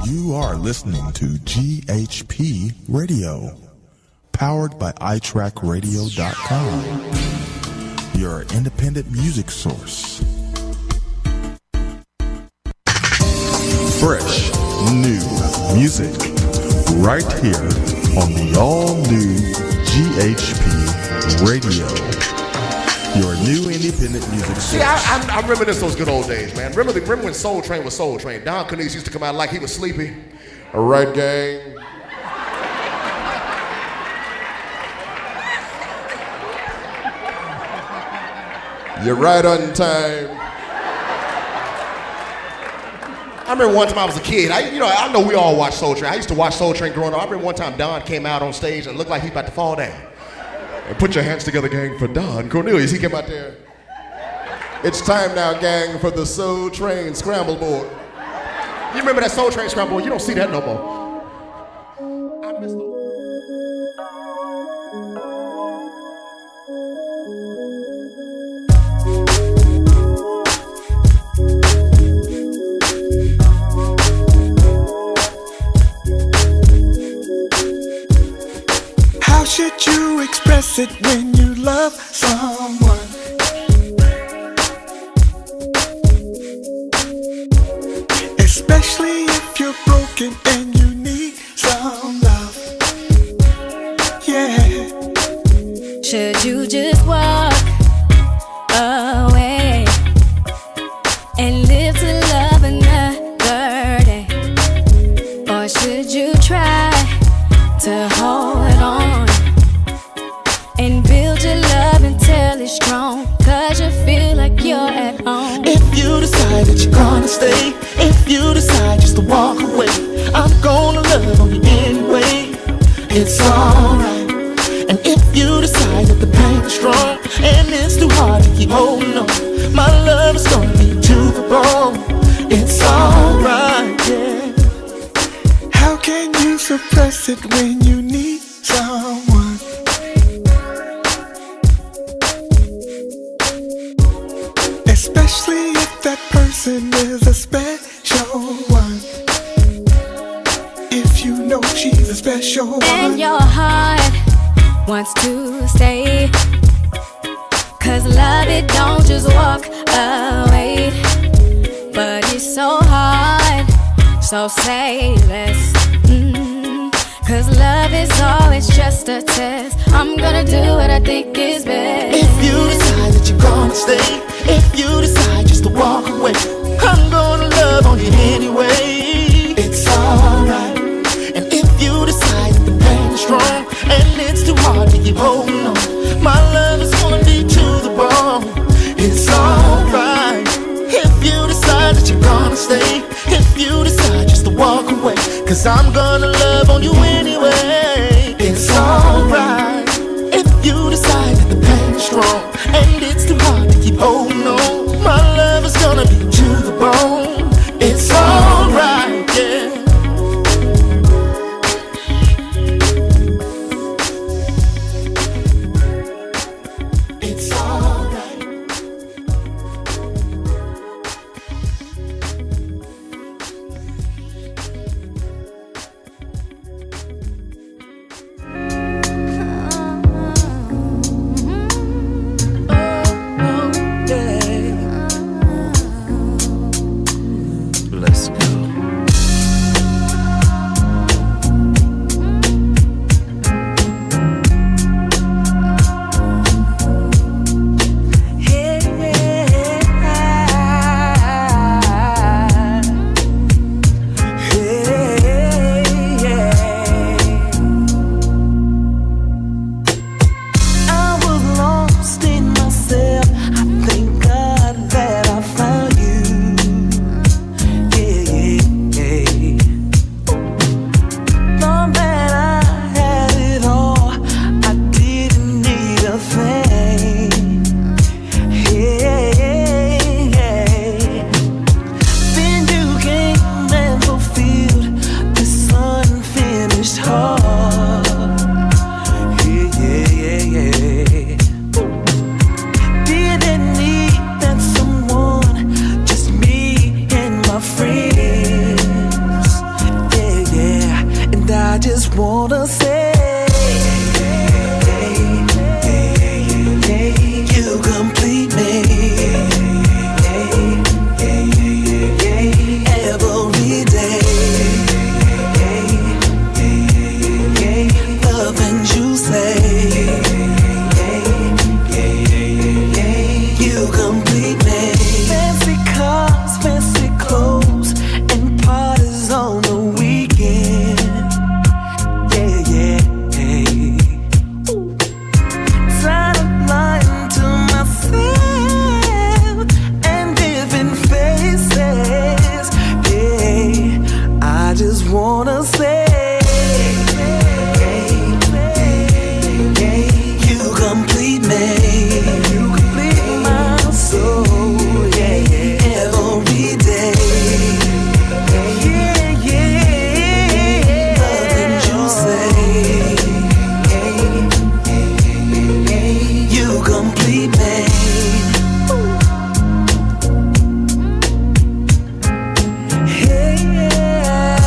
You are listening to GHP Radio, powered by iTrackRadio.com, your independent music source. Fresh, new music, right here on the all-new GHP Radio, your new independent music source. See, I reminisce those good old days, man. Remember when Soul Train was Soul Train? Don Cornelius used to come out like he was sleepy. All right, gang. You're right on time. I remember one time I was a kid. I know we all watched Soul Train. I used to watch Soul Train growing up. I remember one time Don came out on stage and looked like he was about to fall down. And put your hands together, gang, for Don Cornelius. He came out there. It's time now, gang, for the Soul Train Scramble Board. You remember that Soul Train Scramble Board? You don't see that no more. I miss those. How should you express it when you love someone? Especially if you're broken and you need some love. Yeah. Should you just walk away and live to love another day? Or should you try to hold on and build your love until it's strong? Cause you feel like you're at home. If you decide that you're gonna stay, if you decide just to walk away, I'm gonna love on you anyway. It's alright. And if you decide that the pain is strong and it's too hard to keep holding on, my love is gonna be to the bone. It's alright, yeah. How can you suppress it when you need someone? Especially if that person is a special one. If you know she's a special one. And your heart wants to stay, cause love, it don't just walk away. But it's so hard, so say less. Cause love is always just a test. I'm gonna do what I think is best. If you decide that you're gonna stay, if you decide just to walk away, I'm gonna love on you anyway. It's alright. And if you decide that the pain is strong and it's too hard to keep holding on, my love is gonna be to the bone. It's alright. If you decide that you're gonna stay, if you decide just to walk away, cause I'm gonna love on you anyway. It's alright. If you decide that the pain is strong and it's too hard to keep holding on, my love is gonna be to the bone. It's alright, yeah. It's alright. just wanna say, you complete me. Every day, the things you say, you complete me. Fancy cars, fancy clothes, and parties on the weekend. Yeah, yeah, yeah. Ooh. Tired of lying to myself and giving faces. Yeah, I just wanna say, you complete me. You complete my soul. Yeah, yeah. Every day. Yeah, yeah. The things you say, you complete me. Hey, yeah.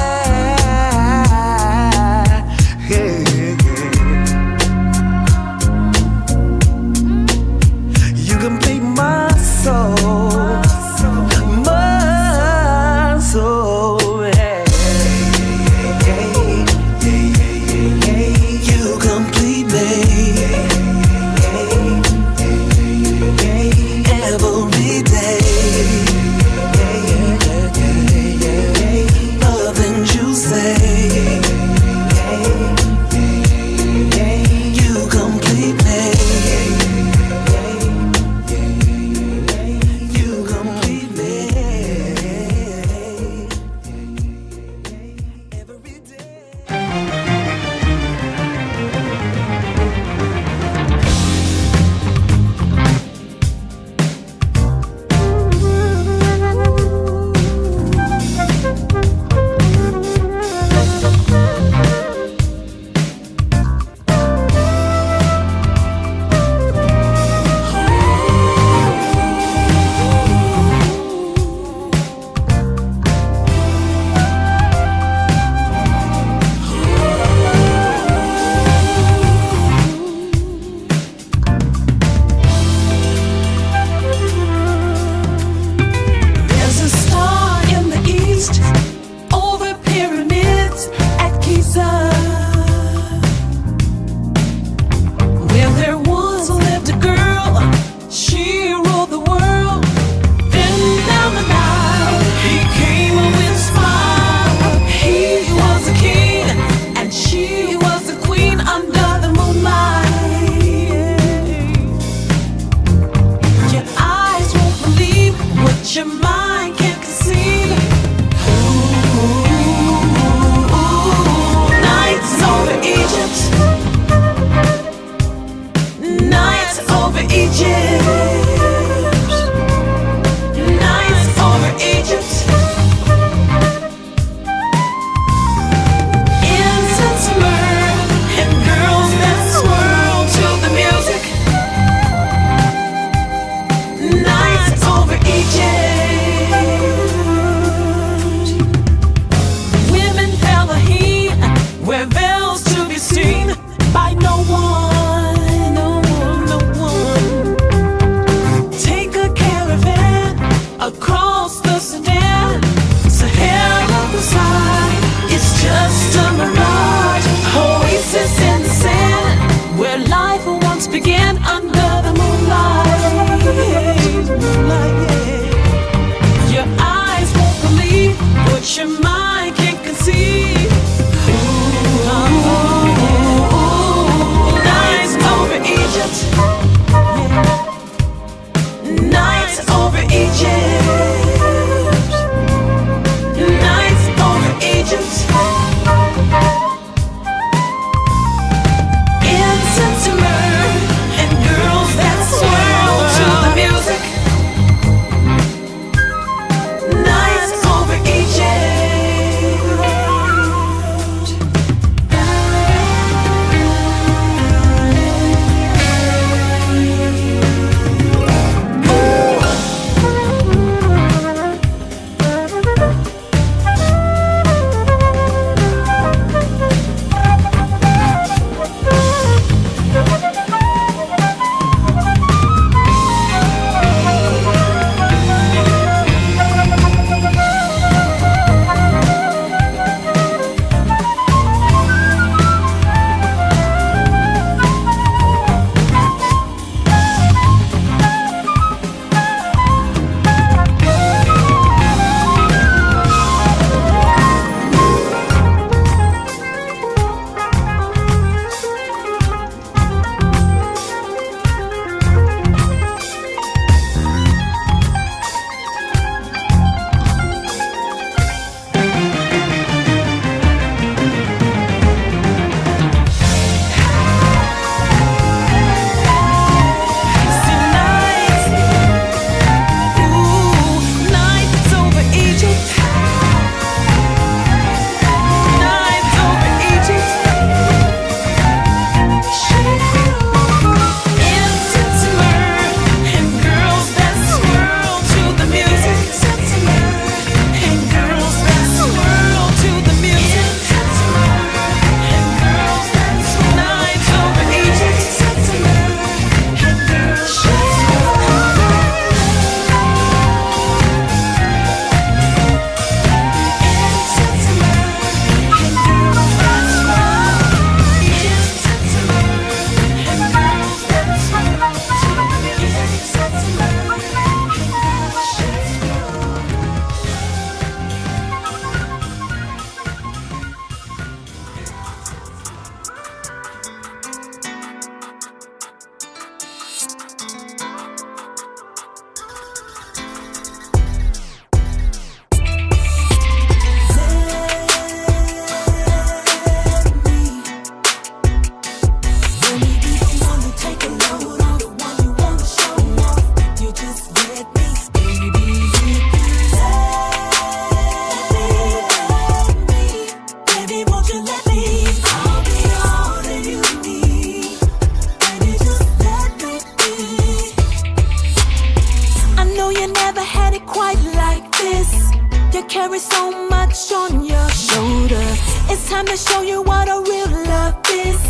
It's time to show you what a real love is.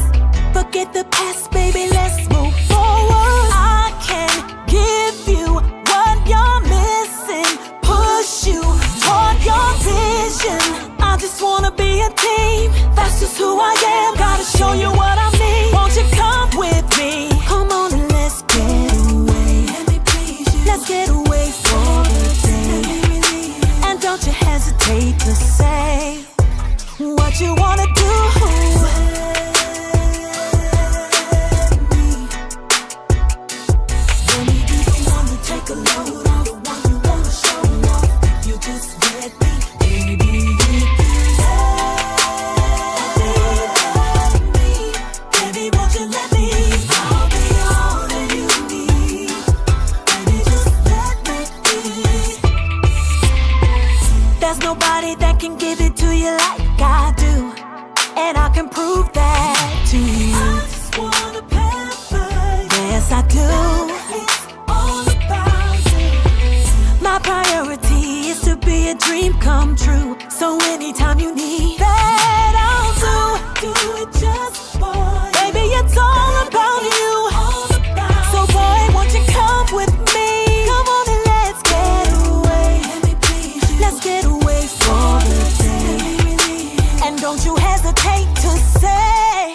Forget the past, baby, let's move forward. I can give you what you're missing, push you toward your vision. I just wanna be a team, that's just who I am. Gotta show you what I mean. Won't you come with me? Come on and let's get away. Let's get away for the day. And don't you hesitate to say what you wanna do. Let me be the one to take a load off, the one you wanna show off. You just let me, baby, if you let me, baby, won't you let me? I'll be all that you need. Baby, just let me be. There's nobody that can give it to you like I do, and I can prove that to you. I just wanna pamper you. Yes, I do. It's all about you. My priority is to be a dream come true. So anytime you need that, I'll do it just for you. Baby, it's all about you. So boy, won't you come with me? Come on and let's get away. Let's get away for the day. And don't you hesitate to say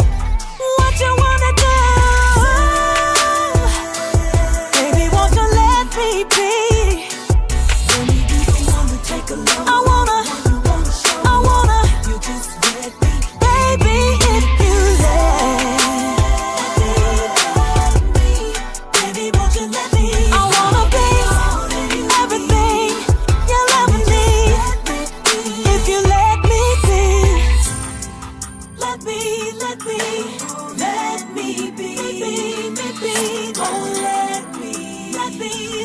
what you wanna do. Baby, won't you let me be? Let me be the one to take a load. I wanna, you just let me. Baby, if you let me, baby, won't you let me? I wanna be everything you'll ever need. If you let me be, let me be,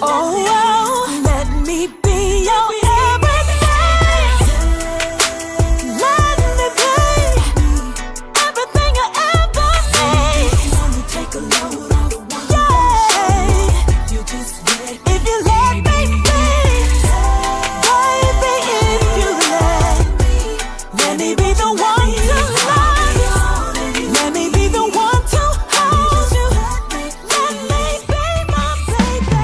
oh let me be your everything. Let me be everything you ever need. Yeah, if you let me be, baby, if you let me be the one to love you. Let me be the one to hold you. Let me be my baby.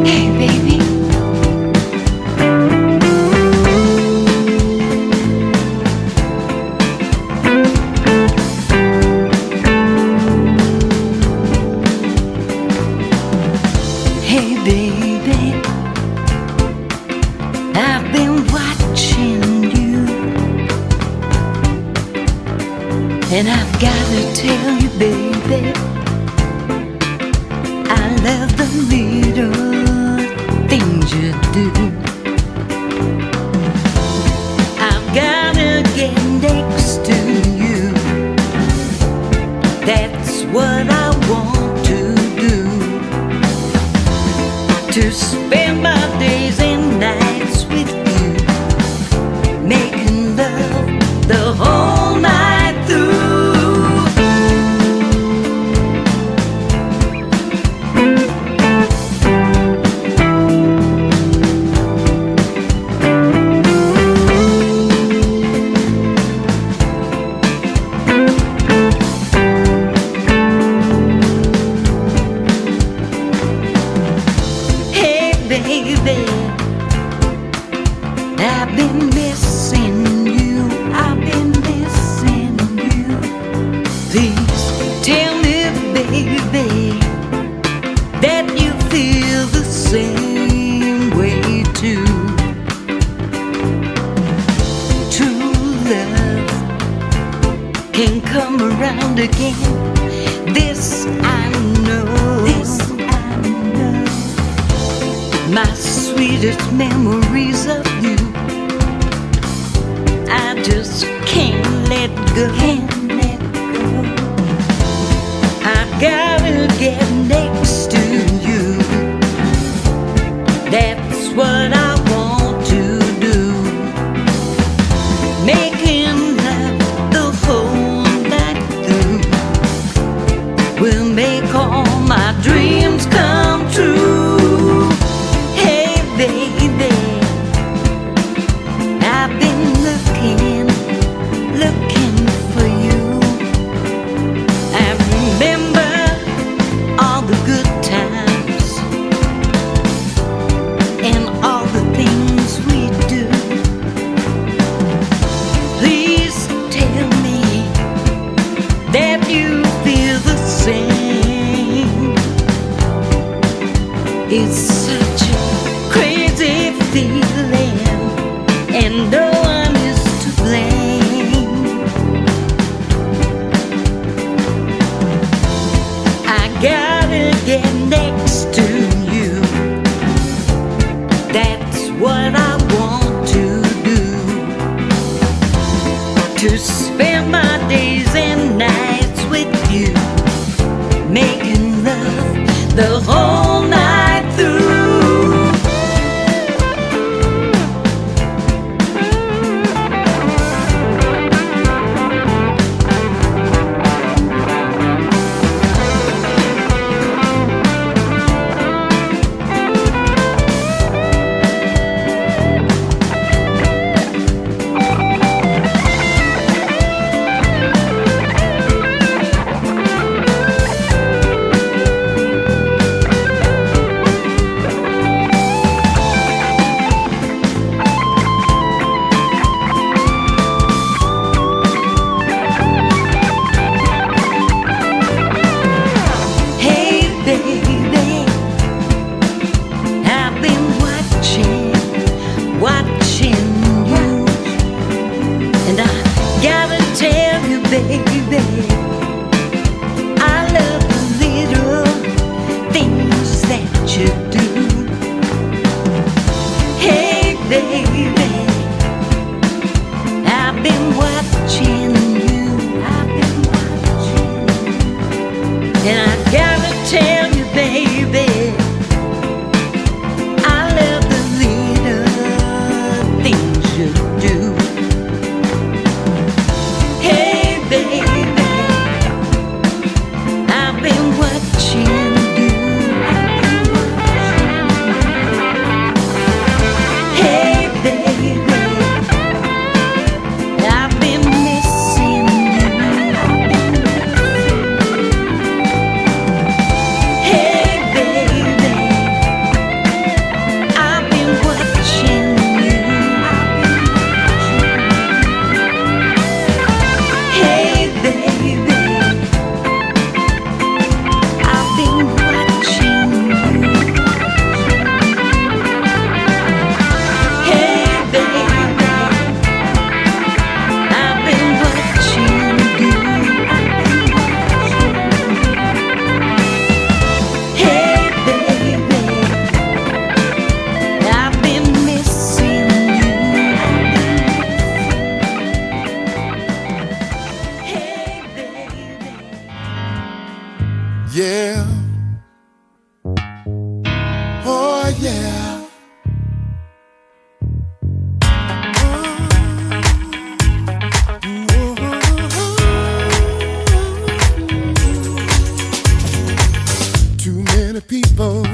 Hey, baby. Hey, baby. I've been watching you, and I've gotta tell you, baby, I love the little things you do. I've gotta get next to you. That's what I want to do. To spend my days and nights with you, making love the whole night through. Hey, baby, I've been missing you. I've been missing you. Please tell me, baby, that you feel the same way too. True love can come around again. This I know. My sweetest memories of you, I just can't let go. I gotta get next to you. That's what I want to do. Making love the whole night through will make all my dreams come true. It's such a crazy feeling, and no one is to blame. I gotta get next to you. That's what I want to do. To spend my days and nights with you, making love the whole night through. Yeah. Oh, yeah. Too many people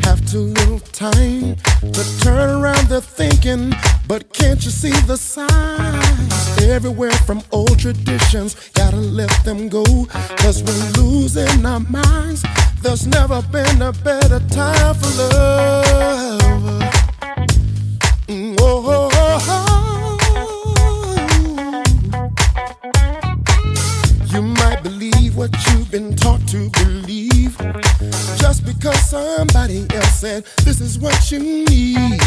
have too little time to turn around their thinking, but can't you see the signs? Everywhere from old traditions, gotta let them go, 'cause we're losing our minds. There's never been a better time for love. Oh. You might believe what you've been taught to believe, just because somebody else said this is what you need.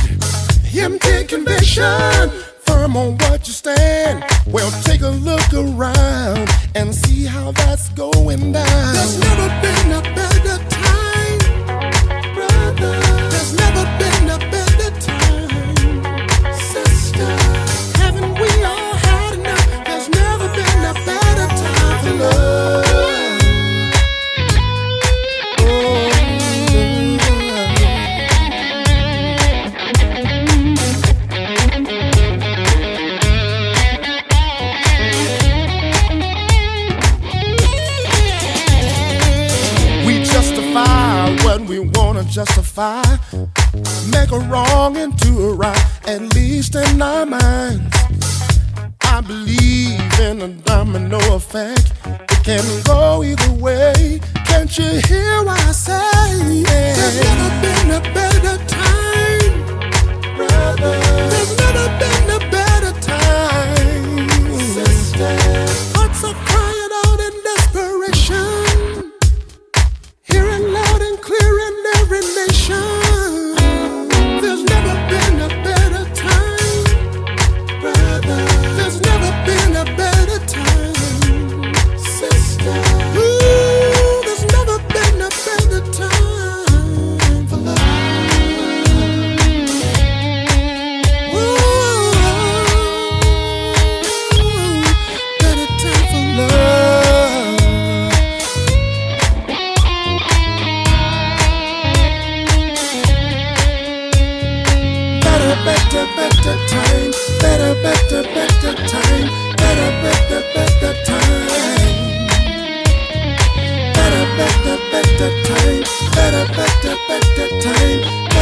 Empty conviction, firm on what you stand. Well, take a look around and see how that's going down. There's never been a better time, brother. There's never been a better time, sister. Haven't we all had enough? There's never been a better time for love. What we wanna justify, make a wrong into a right, at least in our minds. I believe in a domino effect, it can go either way. Can't you hear what I say? Yeah. There's never been a better time, brother. There's never been a better time, sister. Hearts are crying out in desperation, hearing loud and clear in every nation.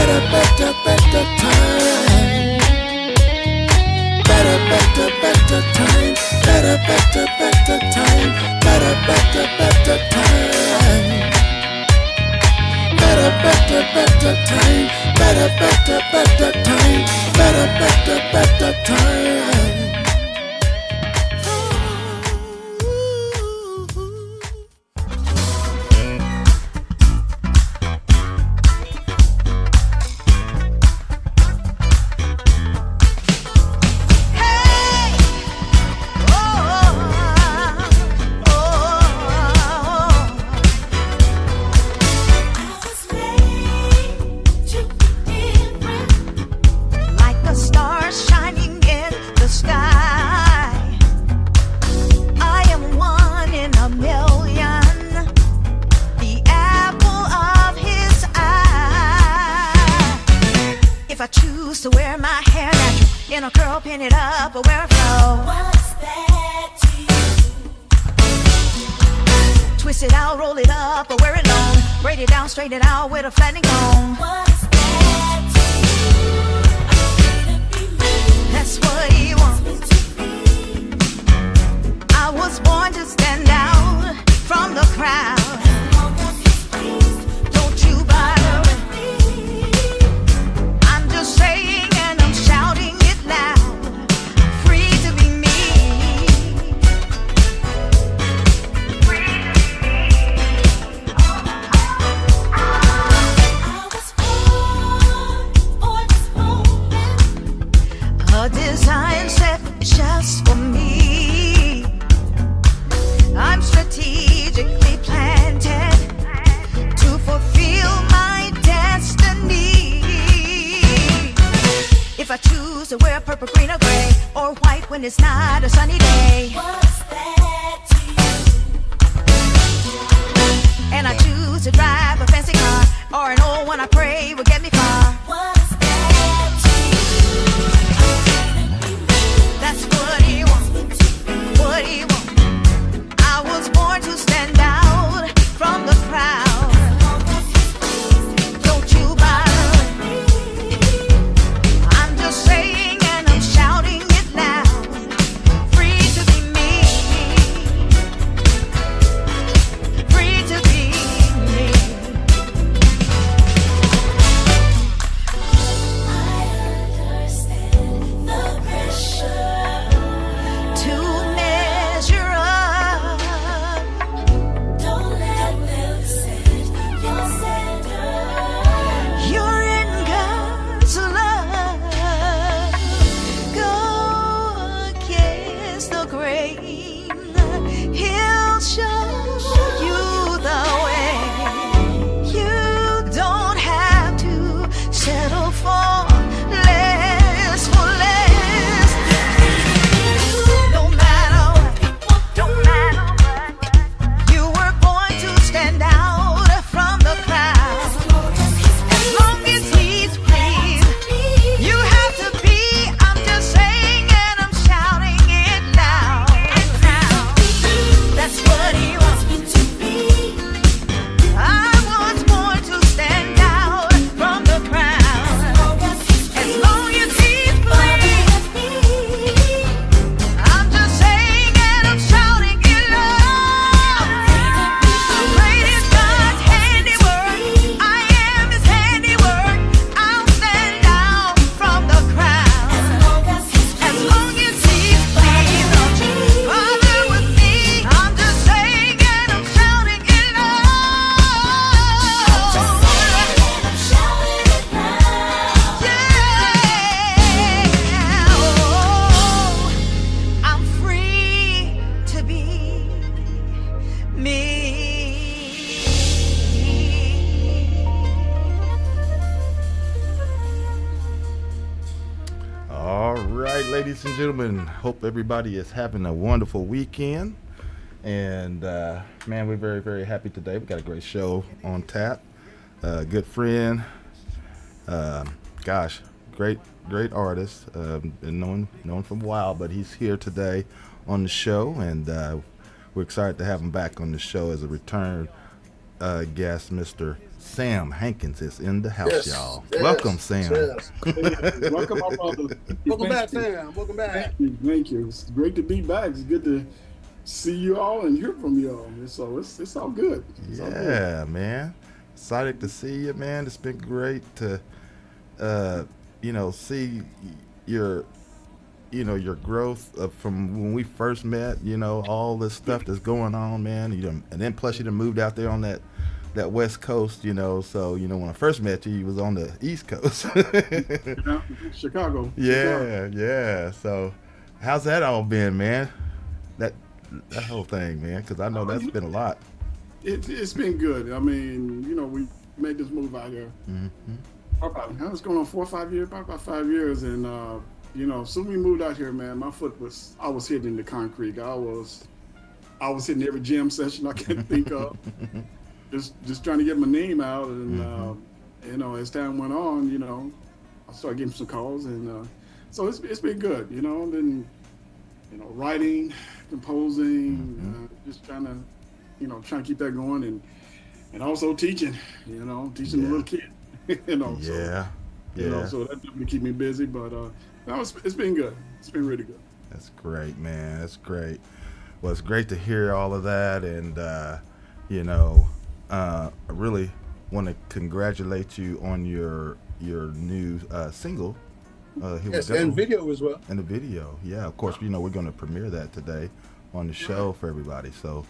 better, better, better time. Better, better, better time. Better, better, better time. Better, better, better time. Better, better, better time. Better, better, better time. Better, better, better time. To wear my hair natural in a curl, pin it up, or wear a flow. What's that to you? Twist it out, roll it up, or wear it long. Braid it down, straighten it out with a flattening comb. What's that to you? That's what he wants. I was born to stand out from the crowd. Don't you bother with me. I'm just saying. A design set just for me. I'm strategically planted to fulfill my destiny. If I choose to wear purple, green, or gray, or white when it's not a sunny day, what's that to you? And I choose to drive a fancy car, or an old one I pray will get me far. What's that to you? That's what he wants, what he wants. I was born to stand out from the crowd. Don't you bother with me. I'm just saying and I'm shouting it loud. Free to be me. Free to be me. I understand the pressure to measure up. Don't let them set your center. You're in God's love. Go against the grain. He'll show you the way. You don't have to settle for less, for less. No matter what, don't matter what, you were born to stand out from the crowd. As long as he's pleased, you have to be. I'm just saying and I'm shouting it loud. That's what he wants me to be. I was born to stand out from the crowd. As long as he's pleased, I'm just saying and I'm shouting it loud. Great is God's handiwork. I am his handiwork. I'll stand out from the crowd. As long as he's pleased, don't you bother with me. I'm just saying and I'm shouting it loud. Yeah. Oh, I'm free to be me. All right, ladies and gentlemen, hope everybody is having a wonderful weekend. And man, we're very, very happy today. We got a great show on tap. Good friend, gosh, great artist. Been known for a while, but he's here today on the show, and we're excited to have him back on the show as a return guest, Mr. Sam Hankins is in the house, Yes, y'all. yes, Welcome, Sam. yes. Welcome, my brother. Welcome back, Thank you. Sam. Welcome back. Thank you. It's great to be back. It's good to see you all and hear from you all. So it's all good. It's all good. Yeah, man. Excited to see you, man. It's been great to, see your, your growth from when we first met. All this stuff that's going on, man. And then plus you done moved out there on that West Coast, So when I first met you, you was on the East Coast. Chicago. Yeah. So, how's that all been, man? That whole thing, man, because I know that's been a lot. It's been good. I mean, we made this move out here. Mm-hmm. I was going on 4 or 5 years, about 5 years, and soon we moved out here, man. I was hitting the concrete. I was hitting every jam session I can think of. Just trying to get my name out, and as time went on, I started getting some calls, and so it's been good, and then writing, composing, just trying to keep that going, and also teaching, teaching the little kid, so that definitely keep me busy, but it's been good. It's been really good. That's great, man. That's great. Well, it's great to hear all of that, and I really want to congratulate you on your new single. Here Yes, we go. and video as well. And the video, yeah. Of course, we're going to premiere that today on the show for everybody. So,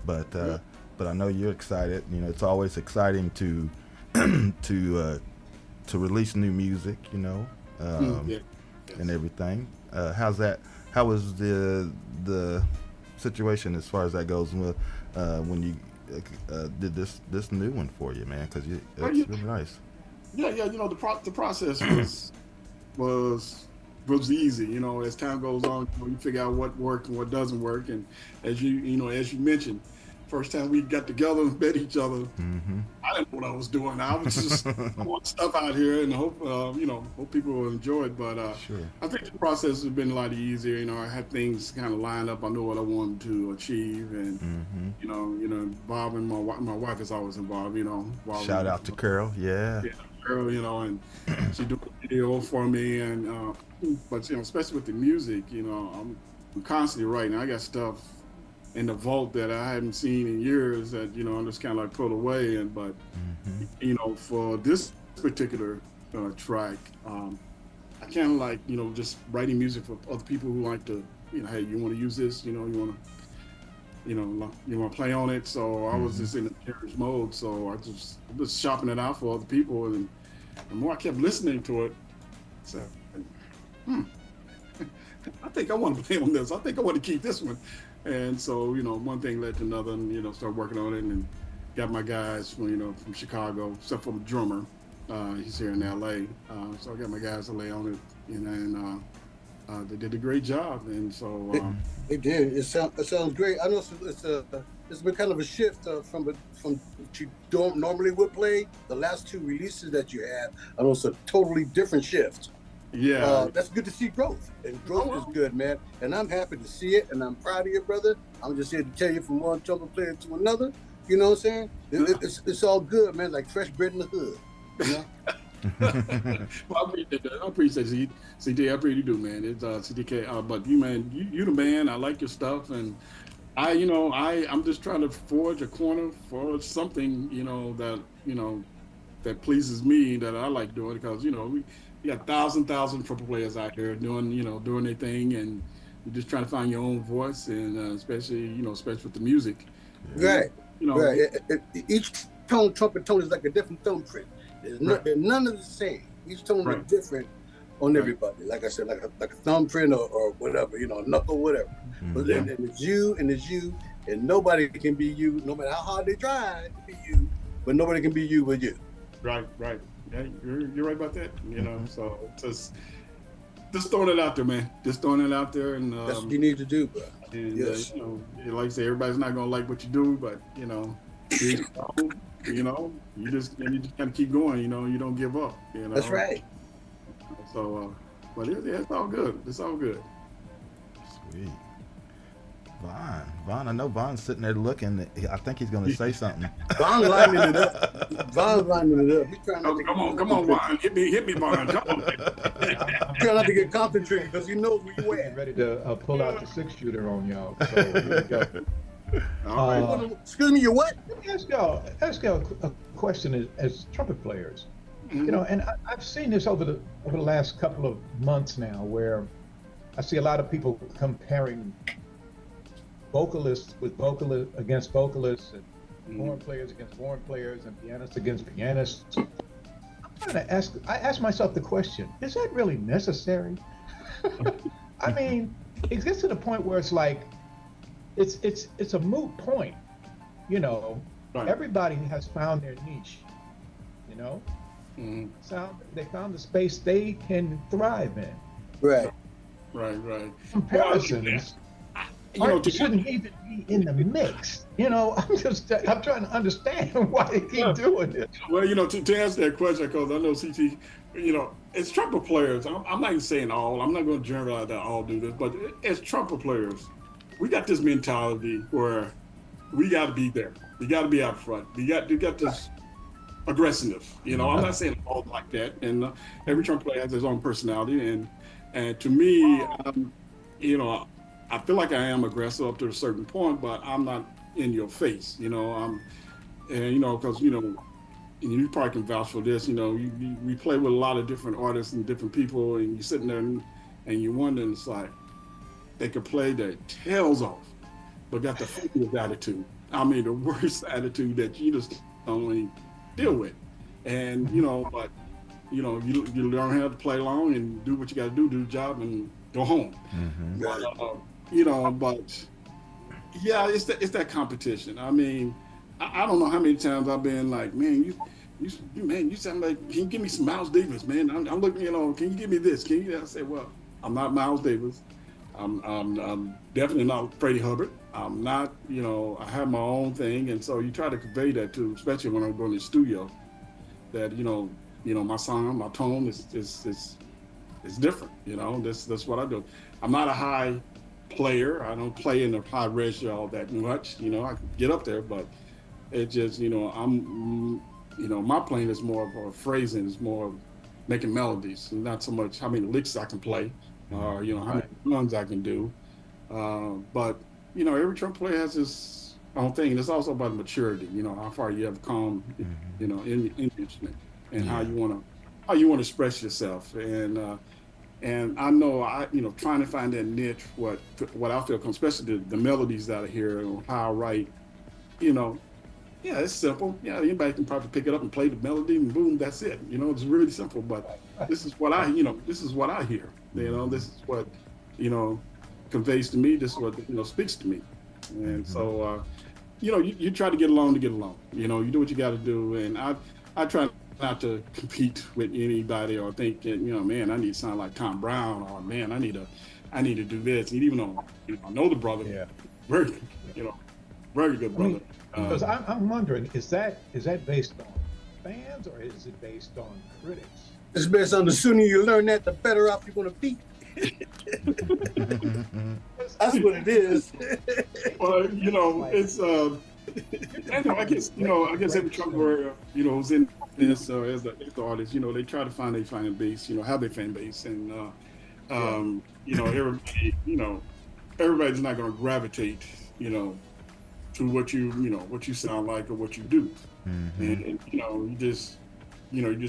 but I know you're excited. It's always exciting to to release new music. And everything. How's that? How was the situation as far as that goes with when you did this new one for you, man? Because it's really nice. Yeah. The process was easy. As time goes on, you figure out what worked and what doesn't work. And as you mentioned, first time we got together and met each other, I didn't know what I was doing. I was just throwing stuff out here and hope people will enjoy it. But Sure. I think the process has been a lot easier. I had things kind of lined up. I knew what I wanted to achieve, and Bob and my wife is always involved. Bob Shout out to Carol, yeah. Carol, and she do a video for me, and but especially with the music, I'm constantly writing. I got stuff in the vault that I haven't seen in years that I'm just kind of like put away, and but for this particular track, I kind of like just writing music for other people who like to hey, you want to use this, you want to play on it. So I was just in a cherish mode, so I just shopping it out for other people, and the more I kept listening to it, so I think I want to play on this. I think I want to keep this one. And so, one thing led to another, and, started working on it, and got my guys from Chicago, except for the drummer. He's here in LA. So I got my guys to lay on it, and they did a great job. And so They did. It sounds great. I know it's been kind of a shift from what you don't normally would play. The last two releases that you had, I know it's a totally different shift. yeah. That's good to see growth, and growth is good, man. And I'm happy to see it, and I'm proud of you, brother. I'm just here to tell you from one trumpet player to another. You know what I'm saying? It's all good, man. Like fresh bread in the hood. Well, I appreciate it, CT. I really do, man. It's CTK. But you, man, you the man. I like your stuff, and I'm just trying to forge a corner for something, that pleases me, that I like doing, because we got thousand trumpet players out there doing their thing, and you're just trying to find your own voice, and especially with the music. Right. Right. Each trumpet tone is like a different thumbprint. They're none of the same. Each tone is different on everybody. Like I said, like a thumbprint or whatever, knuckle, whatever. But then it's you, and nobody can be you, no matter how hard they try to be you, but nobody can be you but you. Right. Yeah, you're right about that. So just throwing it out there, man. Just throwing it out there, and that's what you need to do, bro. And yes. Like I say, everybody's not gonna like what you do, but you just kind of keep going. You don't give up. That's right. So, but it's all good. It's all good. Sweet. Vaughn, I know Vaughn's sitting there looking. I think he's going to say something. Von's lining it up. Von's lining it up. He's trying not to Come on, Vaughn. Hit me, Vaughn. Come on. trying not to get concentrated because he knows where you at. Ready to pull out the 6-shooter on y'all. So here we go. All right. Excuse me, you what? Let me ask y'all a question as trumpet players. Mm-hmm. You know, and I've seen this over the last couple of months now, where I see a lot of people comparing vocalists with vocalists against vocalists, and horn players against horn players, and pianists against pianists. I'm trying to ask myself the question: is that really necessary? I mean, it gets to the point where it's like it's a moot point. You know, Right. everybody has found their niche. You know, they found the space they can thrive in. Right. Right. Comparisons shouldn't even be in the mix. You know, I'm trying to understand why they keep doing it. Well, you know, to answer that question, because I know CT, you know, as trumpet players, I'm not even saying all. I'm not going to generalize that all do this, but as trumpet players, we got this mentality where we got to be there. We got to be out front. You got this aggressiveness. You know, I'm not saying all like that. And every trumpet player has his own personality. And to me, you know, I feel like I am aggressive up to a certain point, but I'm not in your face. You know, and you know, because you know, you probably can vouch for this. You know, we play with a lot of different artists and different people, and you're sitting there and you wonder, and it's like they could play their tails off, but got the funniest attitude. I mean, the worst attitude that you just don't even deal with. And you know, but you know, you learn how to play along and do what you got to do the job, and go home. But, you know, but yeah, it's that competition. I mean, I don't know how many times I've been like, man, you sound like, can you give me some Miles Davis, man? I'm looking, you know, can you give me this? Can you? I say, well, I'm not Miles Davis. I'm definitely not Freddie Hubbard. I'm not, you know, I have my own thing, and so you try to convey that too, especially when I'm going to the studio. That you know, my sound, my tone is different. You know, that's what I do. I'm not a high player. I don't play in the high ratio all that much. You know, I can get up there, but it just, you know, my playing is more of a phrasing, is more of making melodies, and not so much how many licks I can play, or you know how many runs I can do. But you know, every trumpet player has his own thing, and it's also about maturity. You know, how far you have come, you know, in the instrument, and how you want to express yourself. And I know you know, trying to find that niche, what I feel, especially the melodies that I hear, or how I write, you know, yeah, it's simple. Yeah, anybody can probably pick it up and play the melody, and boom, that's it. You know, it's really simple. But this is what I hear. You know, this is what, you know, conveys to me. This is what, you know, speaks to me. And so, you know, you try to get along. You know, you do what you got to do. And I try not to compete with anybody or think that, you know, man, I need to sound like Tom Brown, or man, I need to do this. And even though, you know, I know the brother, very, you know, very good brother. Because I'm wondering, is that based on fans, or is it based on critics? It's based on the sooner you learn that, the better off you're going to be. That's what it is. Well, you know, it's I guess every trumpet player, you know, who's in this as the artist, you know, they try to find their fan base, you know, have their fan base, and you know, everybody's not going to gravitate, you know, to what you sound like or what you do, and you know, you just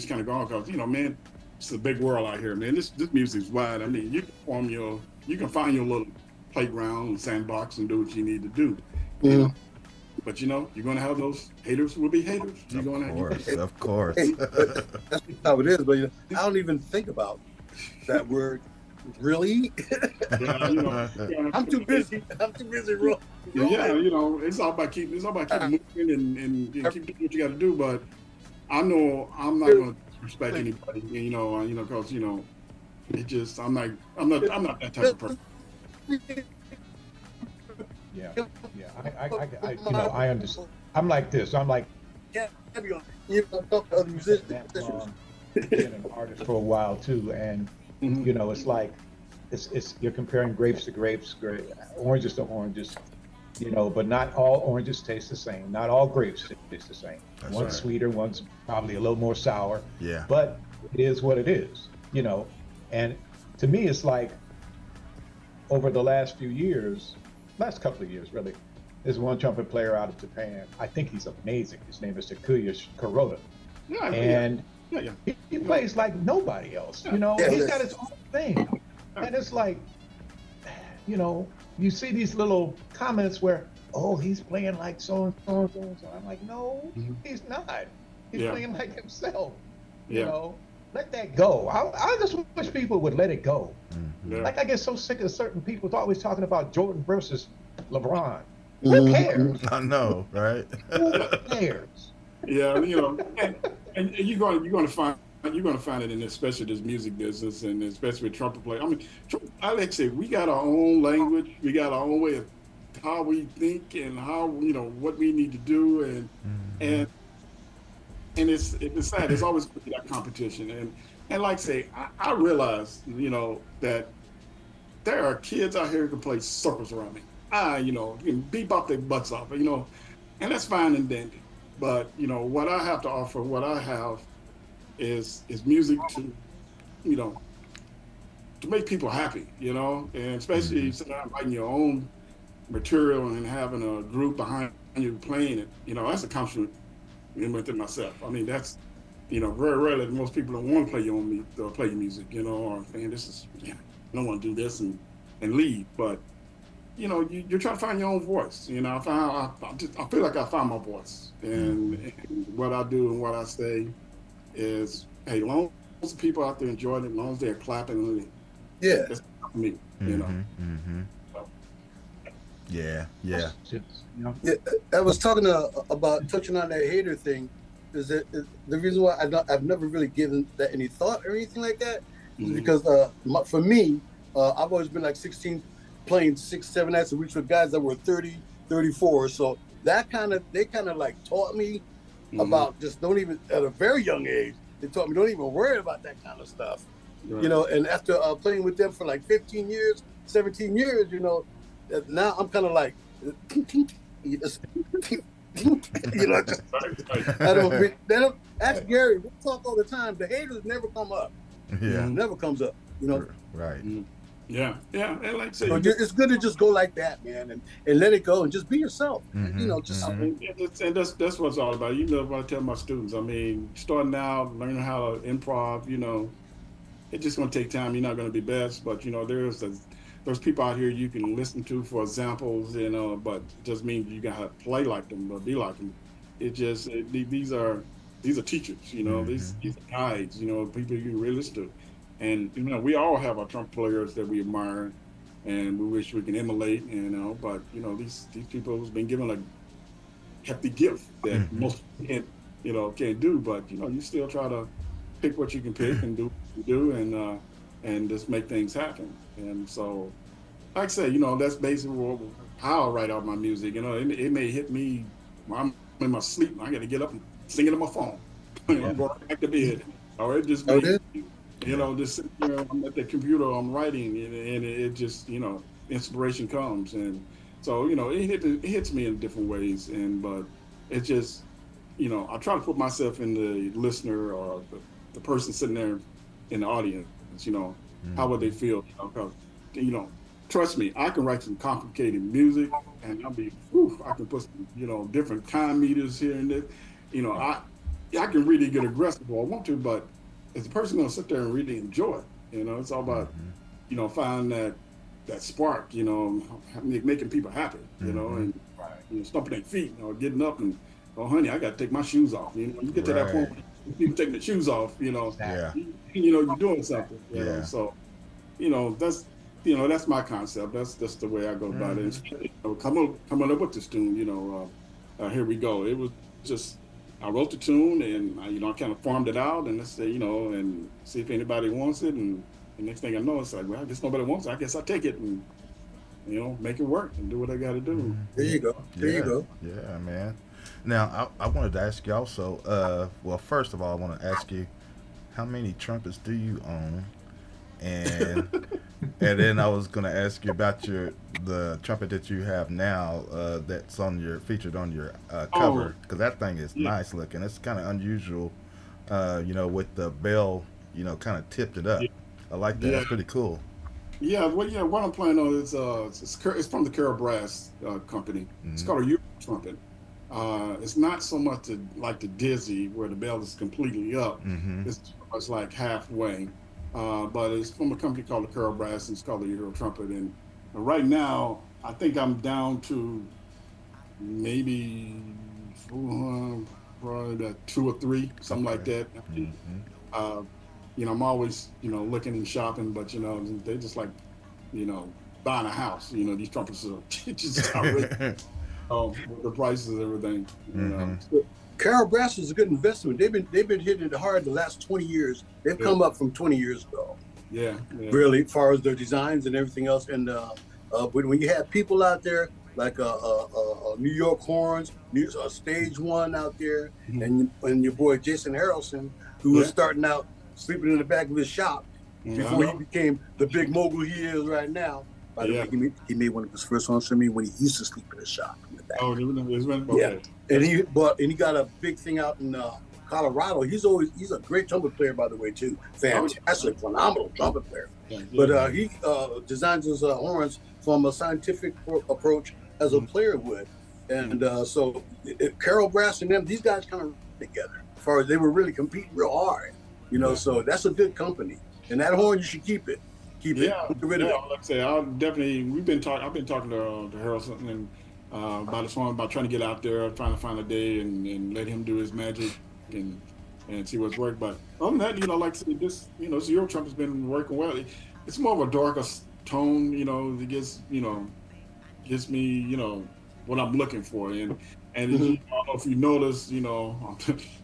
kind of go on, because you know, man, it's a big world out here, man. This music's wide. I mean, you can find your little playground and sandbox and do what you need to do. You know? But you know, you're gonna have those haters. Will be haters. Of course. Hey, that's how it is. But you know, I don't even think about that word. Really? Yeah, you know, I'm too busy. Rolling. Yeah, you know, it's all about keeping moving and keep doing what you got to do. But I know I'm not going to respect anybody. You know, because you know, it just I'm not that type of person. Yeah. I you know, I understand. I'm like this. I'm like, You know, talk to other musicians. been an artist for a while too, and you know, it's like it's you're comparing grapes to grapes, oranges to oranges, but not all oranges taste the same. Not all grapes taste the same. That's One's right. sweeter, one's probably a little more sour. Yeah. But it is what it is. And to me, it's like over the last couple of years, really, there's one trumpet player out of Japan. I think he's amazing. His name is Takuya Kuroda. And he plays like nobody else. He's got his own thing. And it's like, you see these little comments where, oh, he's playing like so and so and so and so. I'm like, no, he's not. He's playing like himself. Let that go. I just wish people would let it go. Like, I get so sick of certain people always talking about Jordan versus LeBron. Who cares? I know, right? Who cares? Yeah, and you're going to find it in especially this music business, and especially with trumpet players. I mean, I like to say we got our own language, we got our own way of how we think and how what we need to do, and it's sad. There's always that competition, and like I say, I realize that there are kids out here who can play circles around me. Can bebop their butts off, and that's fine and dandy. But what I have to offer, what I have is music to make people happy, and especially writing your own material and having a group behind you playing it, that's a compliment within myself. I mean, that's very rarely most people don't want to play your music, or man, I don't want to do this and leave, but you're trying to find your own voice. I feel like I found my voice, and what I do and what I say is, hey, as long as the people out there enjoying it, as long as they're clapping, that's for me. Yeah. I was talking about touching on that hater thing. Is that the reason why I've never really given that any thought or anything like that? Is because for me, I've always been like 16, playing 6-7 nights a week with guys that were 30, 34. So they kind of like taught me about just don't even, at a very young age, they taught me don't even worry about that kind of stuff. Right. And after playing with them for like 15 years, 17 years, now I'm kind of like, just, they don't ask Gary. We talk all the time. The haters never come up. Yeah, never comes up. Right. Yeah, and like I say, it's good to just go like that, man, and let it go and just be yourself. Just and that's what it's all about. What I tell my students. I mean, starting out, learning how to improv. It's just going to take time. You're not going to be best, but there's people out here you can listen to for examples. But it just means you got to play like them or be like them. These are teachers. These are guides. People you can really listen to. And we all have our trumpet players that we admire, and we wish we can emulate. But these people who's been given a hefty gift that most can't do. But you still try to pick what you can pick and do what you do, and just make things happen. And so, like I say, that's basically how I write out my music. It may hit me while I'm in my sleep. I got to get up and sing it on my phone. I'm going back to bed, or it just. Just sitting there, I'm at the computer, I'm writing, and it just, inspiration comes, and so it hits me in different ways, but it's just, I try to put myself in the listener or the person sitting there in the audience, how would they feel? Because trust me, I can write some complicated music, and I can put some, different time meters here and there. I can really get aggressive if I want to, but is the person going to sit there and really enjoy it? It's all about, finding that spark, making people happy, and stomping their feet, getting up and, oh, honey, I got to take my shoes off. You get to that point, people taking the shoes off, you're doing something. So, that's my concept. That's just the way I go about it. Coming up with this tune, here we go. It was just, I wrote the tune, and I kind of farmed it out, and let's say, and see if anybody wants it. And the next thing I know, it's like, well, I guess nobody wants it. I guess I take it and make it work and do what I got to do. There you go. There you go. Yeah, man. Now I wanted to ask you also. Well, first of all, I want to ask you, how many trumpets do you own? And And then I was going to ask you about the trumpet that you have now that's featured on your cover, because that thing is nice looking. It's kind of unusual, with the bell, kind of tipped it up. I like that. Yeah. That's pretty cool. Yeah, what I'm playing on is it's from the Carroll Brass company. It's called a Euro trumpet. It's not so much like the Dizzy where the bell is completely up. It's like halfway. But it's from a company called the Carroll Brass, and it's called the Euro trumpet. And right now, I think I'm down to maybe probably about 2 or 3, something like that. I'm always, looking and shopping, but, they just like, buying a house. These trumpets are just outrageous. With the prices and everything. Carroll Brass is a good investment. They've been hitting it hard the last 20 years. They've come up from 20 years ago. Yeah. Really, as far as their designs and everything else. And when you have people out there like New York Horns, Stage One out there, and your boy Jason Harrelson, who was starting out sleeping in the back of his shop before he became the big mogul he is right now. By the way, he made one of his first ones for me when he used to sleep in his shop in the back. Oh, okay. And he got a big thing out in Colorado. He's a great trumpet player, by the way, too. Fantastic, phenomenal trumpet player. But he designs his horns from a scientific approach as a player would. And so Carroll Brass and them, these guys kind of together as far as they were really competing real hard. So that's a good company. And that horn, you should keep it. Keep it. Get rid of it. Like I say, I've been talking to Harrelson and about his horn, about trying to get out there, trying to find a day and let him do his magic and see what's working. But other than that, like I said, this Euro trumpet has been working well. It's more of a darker tone, that gets me, what I'm looking for. And I don't know if you notice,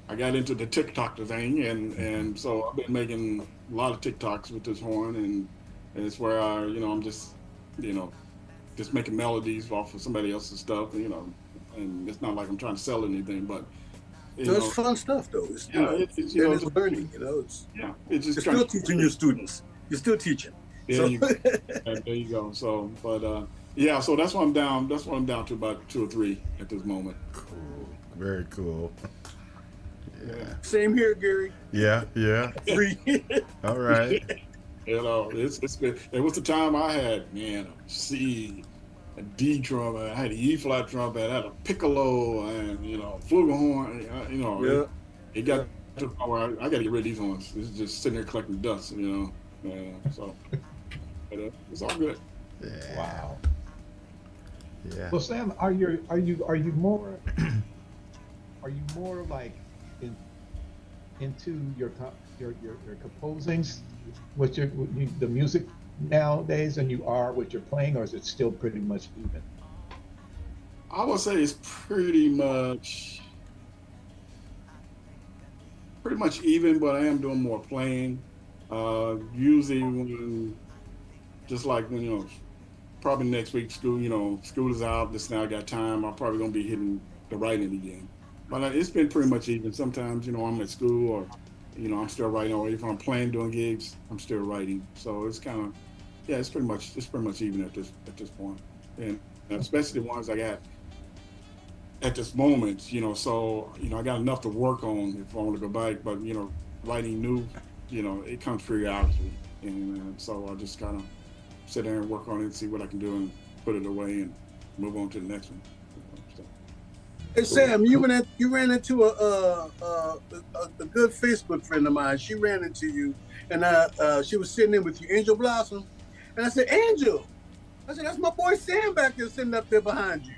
I got into the TikTok thing, and so I've been making a lot of TikToks with this horn, and it's where I'm just, just making melodies off of somebody else's stuff, and it's not like I'm trying to sell anything, but it's fun stuff though. It's it's learning, it's just still teaching your students. You're still teaching. There you go. So, but so that's what I'm down. That's what I'm down to, about 2 or 3 at this moment. Cool. Very cool. Yeah. Same here, Gary. Yeah. 3. All right. It's been. It was the time I had, man, a C, a D trumpet, I had an E flat trumpet, I had a piccolo, and flugelhorn. It got to the point where I got to get rid of these ones. It's just sitting there collecting dust, So, but it's all good. Yeah. Wow. Yeah. Well, Sam, are you more like into your composings with the music nowadays than you are with your playing, or is it still pretty much even? I would say it's pretty much even, but I am doing more playing. Usually when probably next week school is out, this now I got time, I'm probably gonna be hitting the writing again. But it's been pretty much even. Sometimes, I'm at school or, I'm still writing, or if I'm playing, doing gigs, I'm still writing. So it's kind of, it's pretty much even at this point. And especially the ones I got at this moment, so, I got enough to work on if I want to go back, but, writing new, it comes periodically. And so I just kind of sit there and work on it and see what I can do and put it away and move on to the next one. Hey Sam, you ran into a good Facebook friend of mine. She ran into you, and she was sitting in with you, Angel Blossom, and I said, Angel, that's my boy Sam back there sitting up there behind you.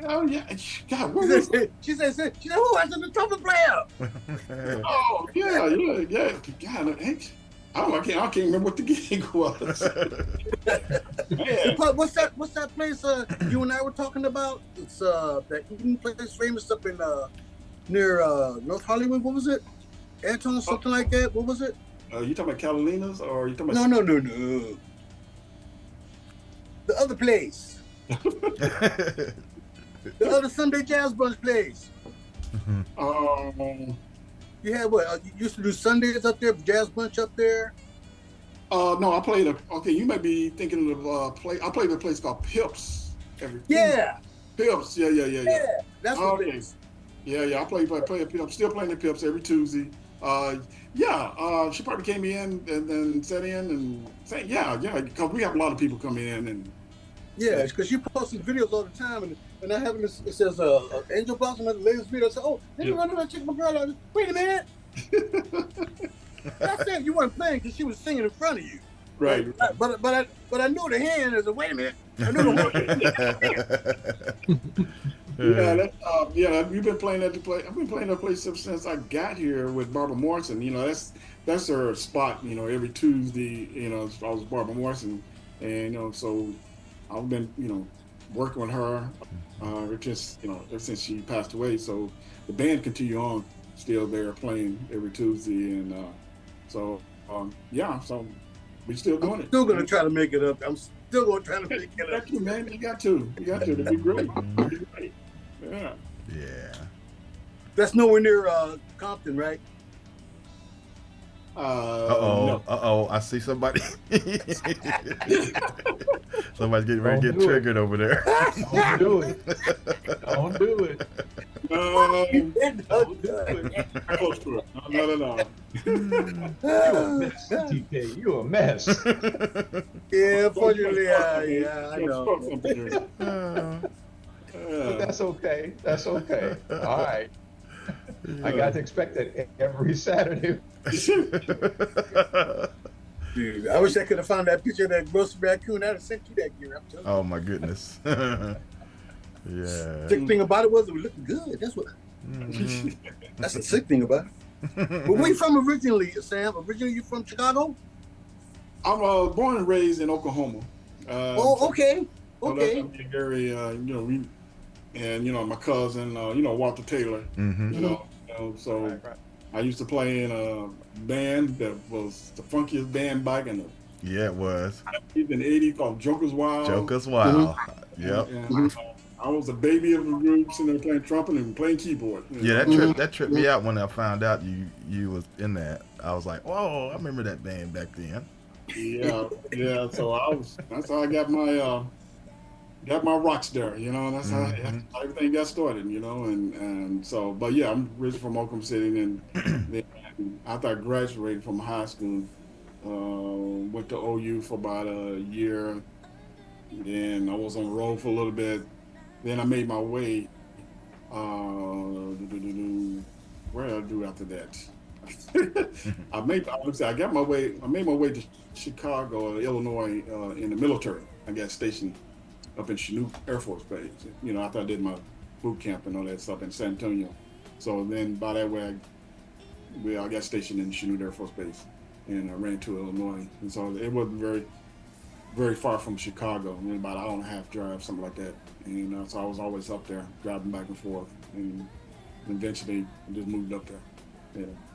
Oh yeah, God, she said, who? I said, the trumpet player. Oh yeah. God, I can't remember what the gig was. What's that place you and I were talking about? It's that eating place famous up in near North Hollywood. What was it? Anton, something like that. What was it? You talking about Carolina's, or are you talking about? No. The other place. The other Sunday Jazz Brunch place. Mm-hmm. You had what? You used to do Sundays up there, Jazz Brunch up there. No, I played okay, you might be thinking of I played at a place called Pips every Yeah. Pips, yeah. Yeah. That's what it Okay. is. Yeah, I play at Pips. I'm still playing at Pips every Tuesday. She probably came in and then sat in and said, yeah, because we have a lot of people come in and Yeah, because you post these videos all the time, and I have this. It says Angel Blossom has the latest video. I said, "Oh, let me run over and check my girl out." Wait a minute. I said you weren't playing because she was singing in front of you. Right. But I knew the hand as a wait a minute. I knew the We've been playing at the place. I've been playing that place since I got here with Barbara Morrison. That's her spot. Every Tuesday. I was Barbara Morrison, and so I've been working with her ever since she passed away. So the band continue on still there playing every Tuesday, and so we still doing it. Still gonna try to make it up. I'm still gonna try to make it up. Man, you got to. It'd be great. Yeah. Yeah. That's nowhere near Compton, right? No. I see somebody. Somebody's getting ready to get triggered over there. Don't do it. Don't do it. Don't do it. Close to it. No. You're a mess, TK. You're a mess. Yeah, unfortunately, I know. But that's okay. That's okay. All right. I got to expect that every Saturday. Dude, I wish I could have found that picture of that roasted raccoon. I'd have sent you that gear. I'm telling you. Oh my goodness. Yeah. Sick thing about it was looking good. That's what. That's the sick thing about it. But where you from originally, Sam? Originally, you from Chicago? I'm born and raised in Oklahoma. Okay. Okay. Very, my cousin, Walter Taylor. Mm-hmm. So Right. I used to play in a band that was the funkiest band back in Yeah, it was. the 80s called Joker's Wild. Joker's Wild. Yep. And, I was a baby of the group, sitting there playing trumpet and playing keyboard. Yeah, that tripped me out when I found out you was in that. I was like, whoa, I remember that band back then. Yeah. So that's how I got my rocks there. That's how everything got started. And so, but yeah, I'm originally from Oklahoma City, and then after I graduated from high school, went to OU for about a year. Then I was on the road for a little bit. Then I made my way. Where did I do after that? I made my way to Chicago, Illinois, in the military. I got stationed up in Chinook Air Force Base. After I did my boot camp and all that stuff in San Antonio. So then by that way, I got stationed in Chinook Air Force Base, and I ran to Illinois. And so it wasn't very, very far from Chicago. About an hour and a half drive, something like that. And so I was always up there, driving back and forth. And eventually, I just moved up there.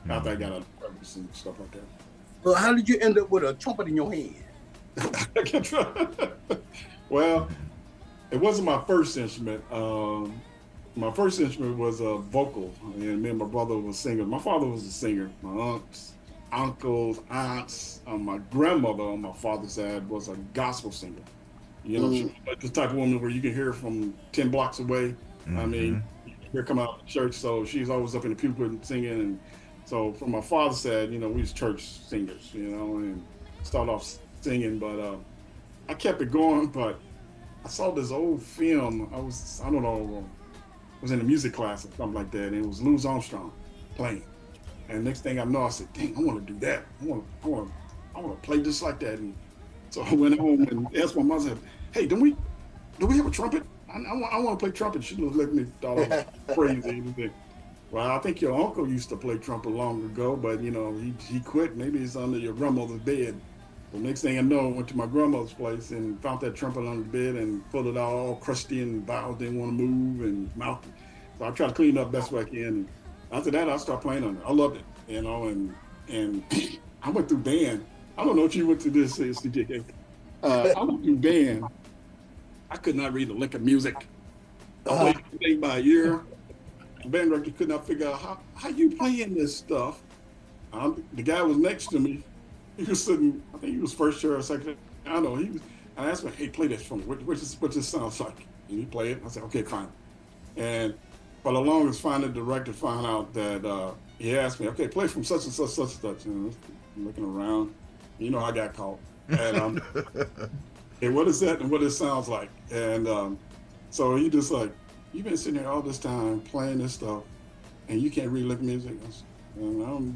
After I got out of service and stuff like that. Well, how did you end up with a trumpet in your hand? Well, it wasn't my first instrument. My first instrument was a vocal, and me and my brother was singers. My father was a singer. My aunts, uncles, aunts, my grandmother on my father's side was a gospel singer. She was like the type of woman where you can hear from 10 blocks away. Mm-hmm. I mean, you can hear her come out of church, so she's always up in the pew singing. And so from my father's side, we was church singers, and started off singing, but I kept it going. But I saw this old film. I was in a music class or something like that, and it was Louis Armstrong playing. And next thing I know, I said, "Dang, I want to do that. I want to play just like that." And so I went home and asked my mother, "Hey, do we have a trumpet? I want to play trumpet." She was looking at me, thought I was crazy. Well, I think your uncle used to play trumpet long ago, but he quit. Maybe it's under your grandmother's bed. The next thing I know, I went to my grandmother's place and found that trumpet on the bed and pulled it out all crusty and bowed, didn't want to move and mouth. So I tried to clean it up best way I can. And after that, I started playing on it. I loved it, and I went through band. I don't know if you went through this, CJ. I went through band. I could not read a lick of music. I played everything by ear. The band director could not figure out how you playing this stuff. The guy was next to me. he was sitting. I think he was first chair or second. I don't know. He was. I asked him, "Hey, play this for me. What this sounds like?" And he played it. I said, "Okay, fine." And for the longest, finally, the director found out that he asked me, "Okay, play from such and such, such and such." And I'm looking around, you know, I got caught. And hey, what is that? And what it sounds like? And so he just like, "You've been sitting here all this time playing this stuff, and you can't really look at music." And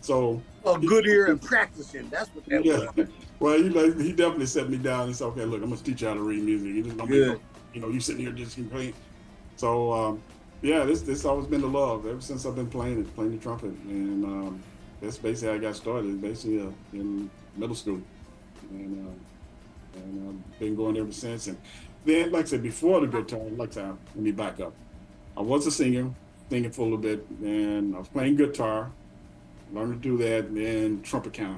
so. Oh, good ear and practicing. That's what that was. Well, he definitely set me down. He said, "Okay, look, I'm gonna teach you how to read music. You just gonna be, you know, you sitting here just playing." So yeah, this always been the love ever since I've been playing the trumpet, and that's basically how I got started. Basically in middle school, and I've been going ever since. And then, like I said, before the guitar, let me back up. I was a singer, singing for a little bit, and I was playing guitar. Learned to do that, and then trumpet came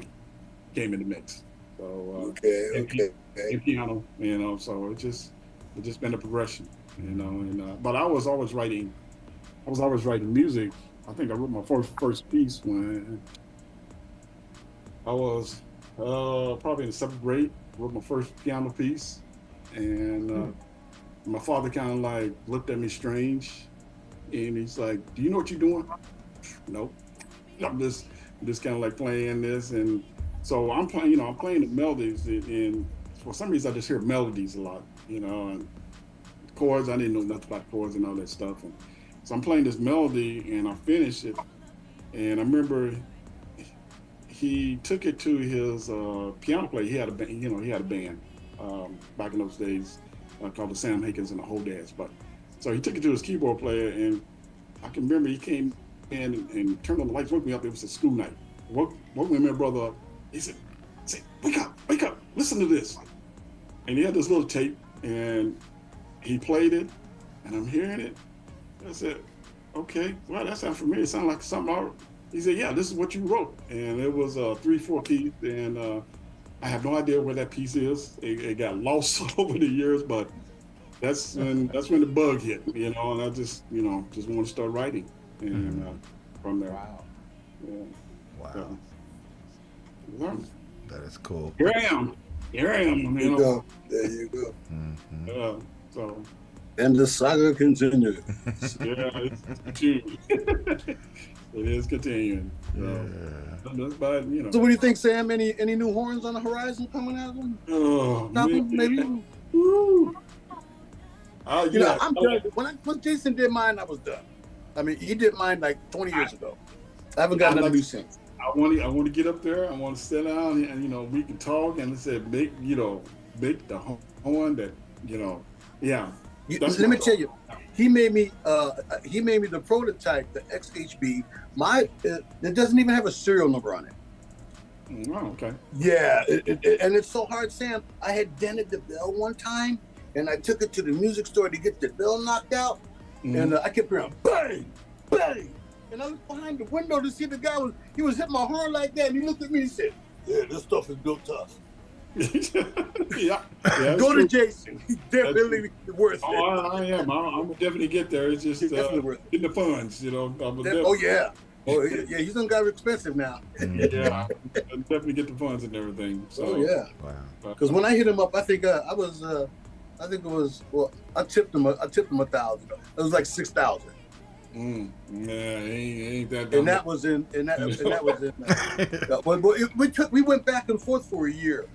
in the mix. So and piano, you know. So it just been a progression, you know. And but I was always writing music. I think I wrote my first piece when I was probably in the 7th grade. Wrote my first piano piece, and my father kind of like looked at me strange, and he's like, "Do you know what you're doing?" Nope. I'm just kind of like playing this, and so I'm playing, you know, I'm playing the melodies, and for some reason I just hear melodies a lot, you know, and chords, I didn't know nothing about chords and all that stuff, and so I'm playing this melody, and I finished it, and I remember he took it to his piano player. He had a band, you know, back in those days called the Sam Hankins and the whole dance, but so he took it to his keyboard player, and I can remember he came and turned on the lights, woke me up. It was a school night. Woke me and my brother up. He said, wake up, listen to this. And he had this little tape, and he played it, and I'm hearing it. I said, okay, well, that sounds familiar. It sounds like something He said, yeah, this is what you wrote. And it was a 3/4 piece, and I have no idea where that piece is. It got lost over the years, but that's when the bug hit, you know, and I just want to start writing. And from there. Wow. Yeah. Wow. Yeah. That is cool. Here I am. You know. There you go. Mm-hmm. Yeah. So. And the saga continues. Yeah, it's continuing. It is continuing. So, but, you know. So what do you think, Sam? Any new horns on the horizon coming out of them? Oh, maybe. Woo. You know, I'm done. When Jason did mine, I was done. I mean, he did mine like 20 years ago. I haven't gotten nothing new since. I want to get up there. I want to sit down and, you know, we can talk and make the horn that, you know, yeah. Let me tell you, he made me the prototype, the XHB. It doesn't even have a serial number on it. Oh, okay. Yeah, and it's so hard, Sam. I had dented the bell one time, and I took it to the music store to get the bell knocked out. And I kept hearing bang, bang. And I looked behind the window to see the guy was hitting my horn like that. And he looked at me and said, "Yeah, this stuff is built tough." yeah. Go to Jason. He's definitely worth it. Oh, I am. I'm gonna definitely get there. It's just getting the funds, you know. Oh yeah. He's done got expensive now. Yeah, I'll definitely get the funds and everything. So. Oh yeah. Wow. Because when I hit him up, I think I tipped him 1,000. It was like 6,000. Yeah, ain't that. And that was in. We went back and forth for a year.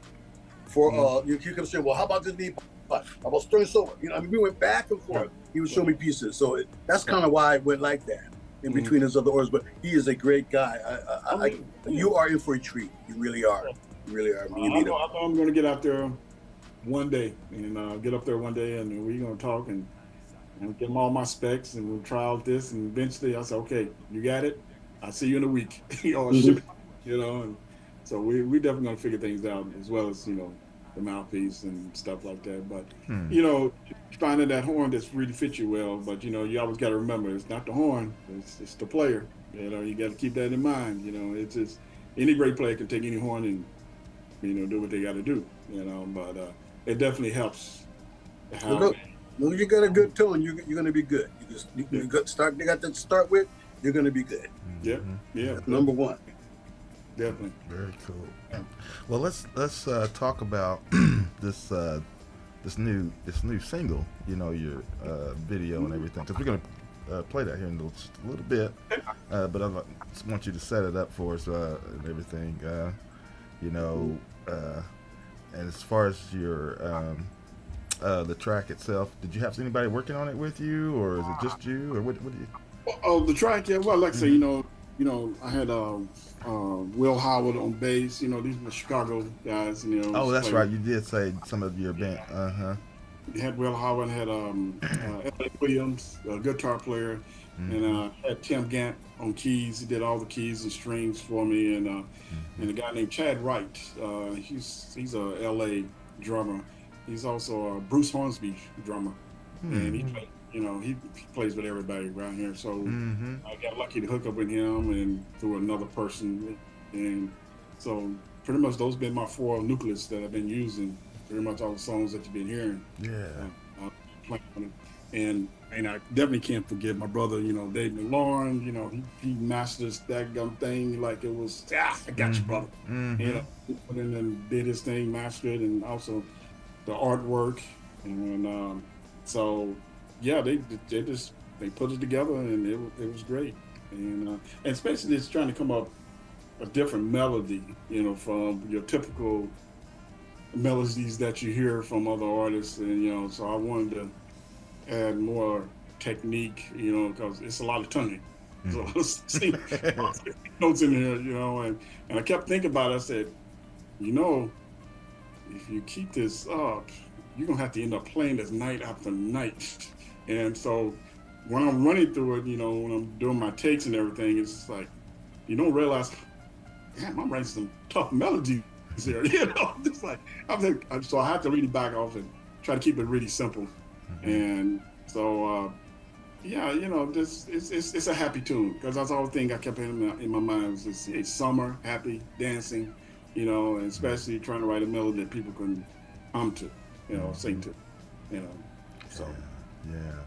You kept saying, well, how about this knee? How about string solo? You know, I mean, we went back and forth. He would show me pieces, so that's kind of why it went like that in between his other orders. But he is a great guy. You are in for a treat. You really are. You really are. I know I'm going to get out there one day, and and we're going to talk and give them all my specs, and we'll try out this, and eventually I'll say, okay, you got it. I'll see you in a week. Or ship it, you know. And so we definitely going to figure things out, as well as, you know, the mouthpiece and stuff like that. But you know, finding that horn that's really fits you well. But you know, you always got to remember, it's not the horn, it's the player. You know, you got to keep that in mind. You know, it's just any great player can take any horn and, you know, do what they got to do. You know, but it definitely helps. Look, you got a good tone, you're going to be good. You got to start with. You're going to be good. Yeah, yeah. That's number one. definitely. Very cool. Well, let's talk about this new single. You know, your video and everything, because we're gonna play that here in just a little bit. But I just want you to set it up for us and everything. You know, and as far as your the track itself, did you have anybody working on it with you, or is it just you, or what do you? Oh, the track, yeah. Well, like I say, you know, I had Will Howard on bass. You know, these were Chicago guys. You know. Oh, that's right. You did say some of your band. We had Will Howard, had L.A. Williams, a guitar player, and had Tim Gant on keys. He did all the keys and strings for me, and a guy named Chad Wright. He's a L.A. drummer. He's also a Bruce Hornsby drummer, and he plays with everybody around here. So I got lucky to hook up with him and through another person, and so pretty much those been my 4 nucleus that I've been using. Pretty much all the songs that you've been hearing. Yeah. Playing on it. And I definitely can't forget my brother, you know, Dave McLaurin. You know, he mastered that gum thing like it was, I got you, brother. You know, and then did his thing, mastered it, and also the artwork. And so, yeah, they put it together, and it was great. And especially it's trying to come up a different melody, you know, from your typical melodies that you hear from other artists, and you know, so I wanted to add more technique, you know, because it's a lot of tonguing. So notes in here, you know, and I kept thinking about it. I said, you know, if you keep this up, you're gonna have to end up playing this night after night. And so when I'm running through it, you know, when I'm doing my takes and everything, it's just like you don't realize, damn, I'm writing some tough melodies here, you know. It's like so I have to really back off and try to keep it really simple. And so yeah, you know, it's a happy tune, because that's the whole thing I kept in my mind was just, hey, summer, happy, dancing, you know, and especially trying to write a melody that people can hum to, you know, sing to, you know. So yeah,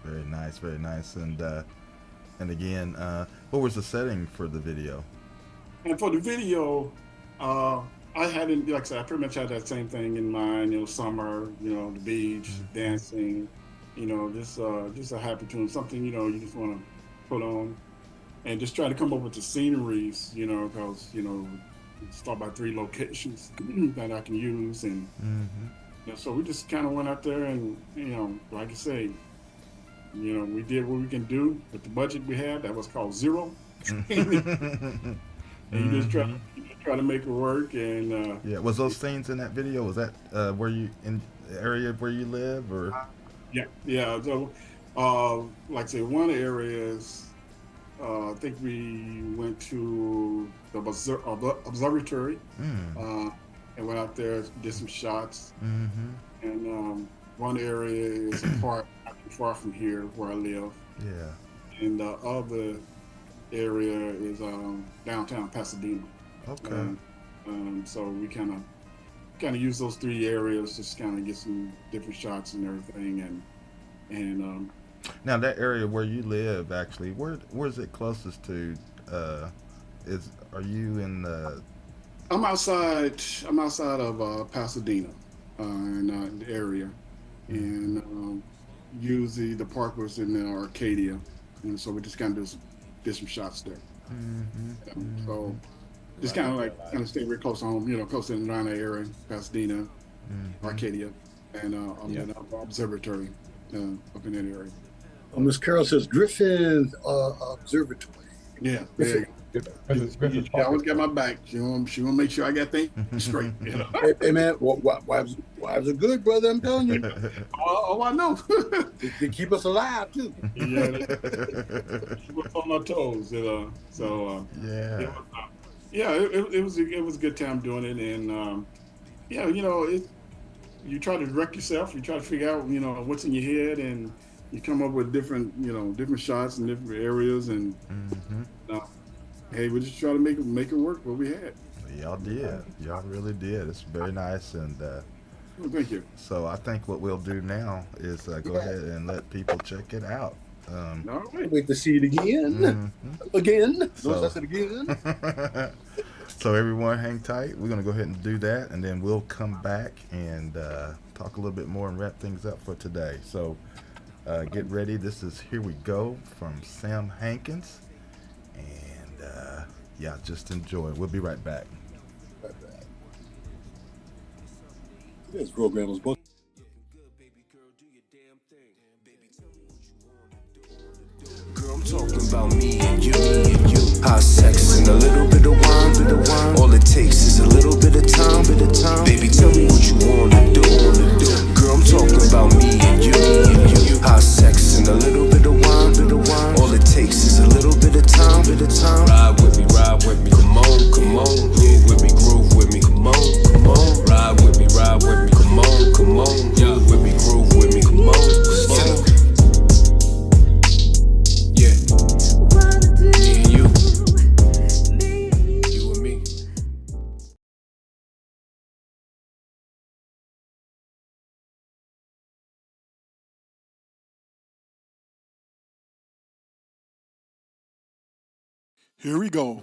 very nice, very nice. And again, what was the setting for the video? And for the video, I hadn't, like I said, I pretty much had that same thing in mind, you know, summer, you know, the beach, dancing, you know, just a happy tune, something, you know, you just want to put on, and just try to come up with the sceneries, you know, because, you know, start by 3 locations that I can use, and you know, so we just kind of went out there and, you know, like I say, you know, we did what we can do with the budget we had. That was called zero. And you just try to make it work. And yeah, was those scenes in that video? Was that where you in the area where you live, or? Yeah. So, like I say, one of the areas, I think we went to the observatory, and went out there, did some shots. And one area is a park not too far from here where I live. Yeah. And the other area is downtown Pasadena. Okay. So we kind of use those 3 areas, just kind of get some different shots and everything. And now that area where you live, actually, where's it closest to? Are you in the? I'm outside of Pasadena, in the area, and usually the park was in Arcadia, and so we just kind of did some shots there. So just kind of stay real close to home, you know, close to the Atlanta area, Pasadena, Arcadia, and the observatory up in that area. Miss Carol says Griffin Observatory. Yeah, there you go. She always got my back. She gonna make sure I got things straight. You know? Hey man, wives are good, brother. I'm telling you. Oh, I know. They keep us alive too. Yeah, she was on our toes. You know, so it was a good time doing it, and yeah, you know, you try to direct yourself. You try to figure out, you know, what's in your head, and you come up with different shots in different areas, and hey, we just try to make it work what we had. Y'all did. Y'all really did. It's very nice, and well, thank you. So I think what we'll do now is go ahead and let people check it out. All right. Wait to see it again. Again. So, I said again. So everyone, hang tight. We're gonna go ahead and do that, and then we'll come back and talk a little bit more and wrap things up for today. So get ready. This is Here We Go from Sam Hankins, and yeah, just enjoy. We'll be right back. This program was booked. Girl, I'm talking about me and you. Hot sex and a little bit of wine. All it takes is a little bit of time. Baby, tell me what you wanna do. Girl, I'm talking about me and you. Hot sex and a little bit of wine. All it takes is a little bit of time. Ride with me, come on. Groove with me, come on. Ride with me, come on. Yeah, with me, groove with me, come on. Yeah. Me and you. You and me. Here we go.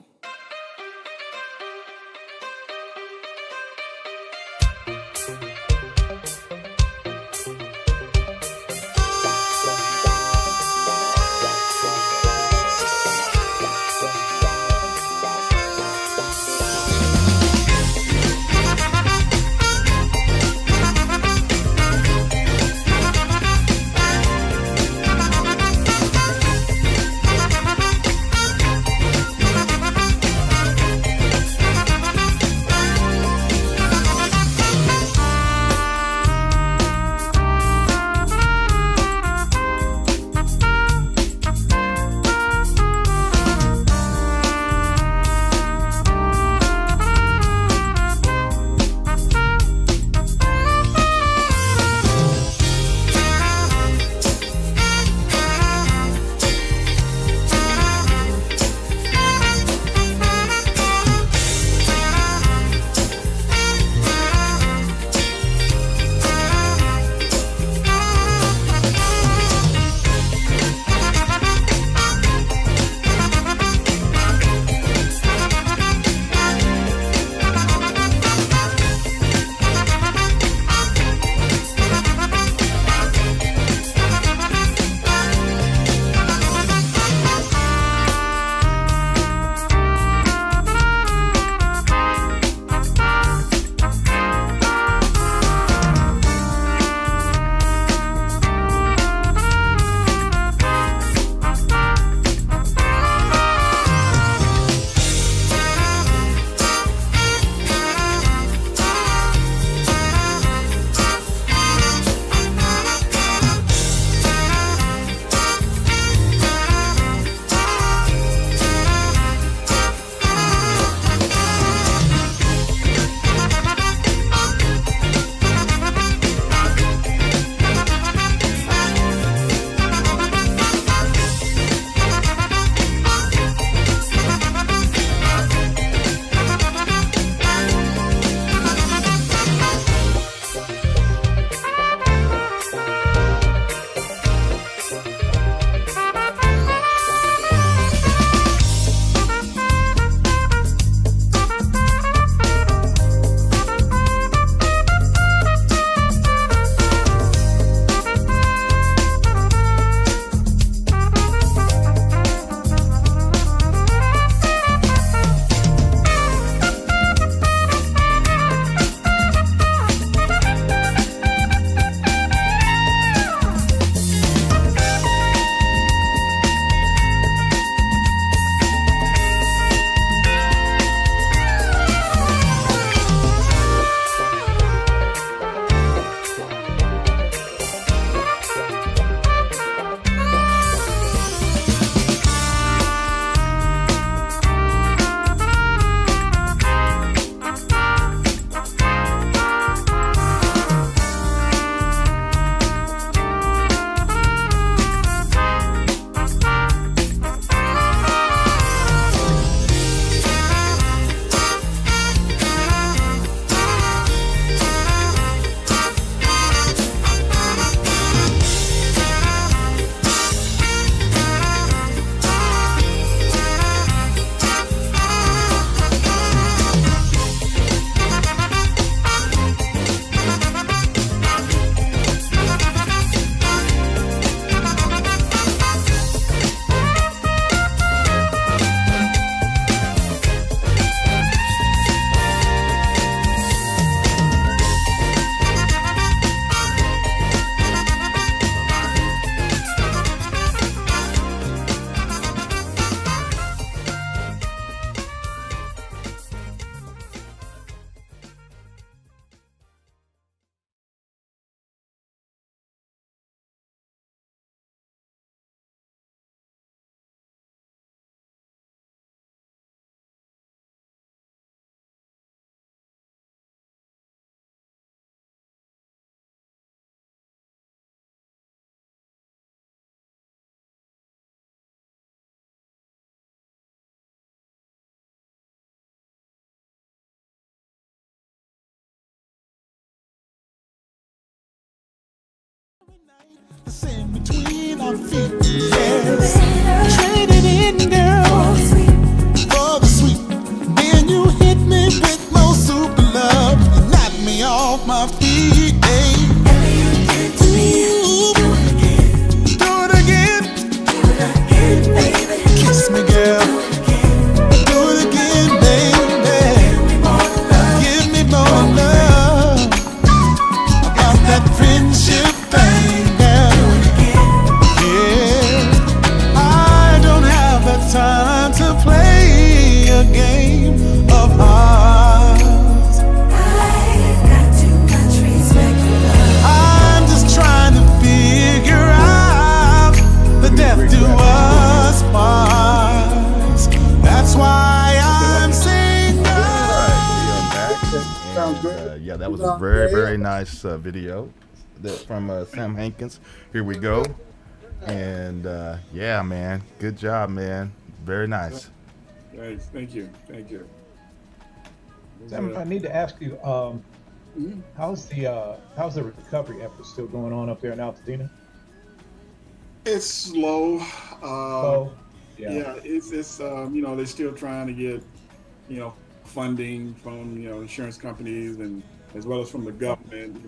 in between our feet. Yes, trading in, girl, for the sweet. Then you hit me with no super love. You knocked me off my feet. Hey. Ooh, do it again, baby. Kiss me, girl. Do it again, baby. Give me more love. About that friendship thing, girl. Yeah, I don't have the time to play a game of hearts. I've got too much respect for love. I'm just trying to figure out the death do us parts. That's why I'm single. Sounds good. Yeah, that was a very, very nice video from Sam Hankins. Here we go. And yeah, man, good job, man. Very nice. Thanks. Thank you. Thank you. Sam, I need to ask you, how's the recovery effort still going on up there in Altadena? It's slow. Yeah. It's they're still trying to get, funding from, insurance companies and as well as from the government,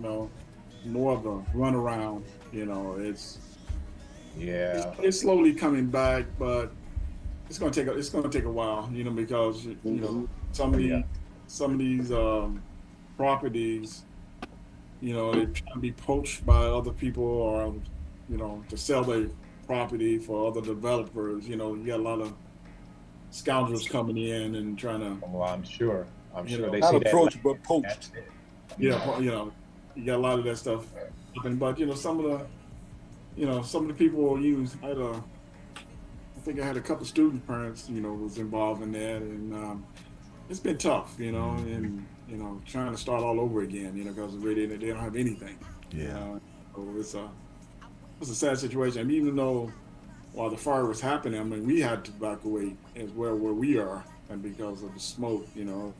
more of a runaround, it's slowly coming back, but it's gonna take a while, because some of these properties, they're trying to be poached by other people or to sell their property for other developers. You got a lot of scoundrels coming in and trying to. Well, I'm sure they Not see approach, that. but poached. Yeah, you got a lot of that stuff. But some of the people use. I think I had a couple student parents, was involved in that, and it's been tough, and trying to start all over again, because really they don't have anything. Yeah. So it's a sad situation. I mean, even though while the fire was happening, I mean, we had to evacuate as well where we are, and because of the smoke, the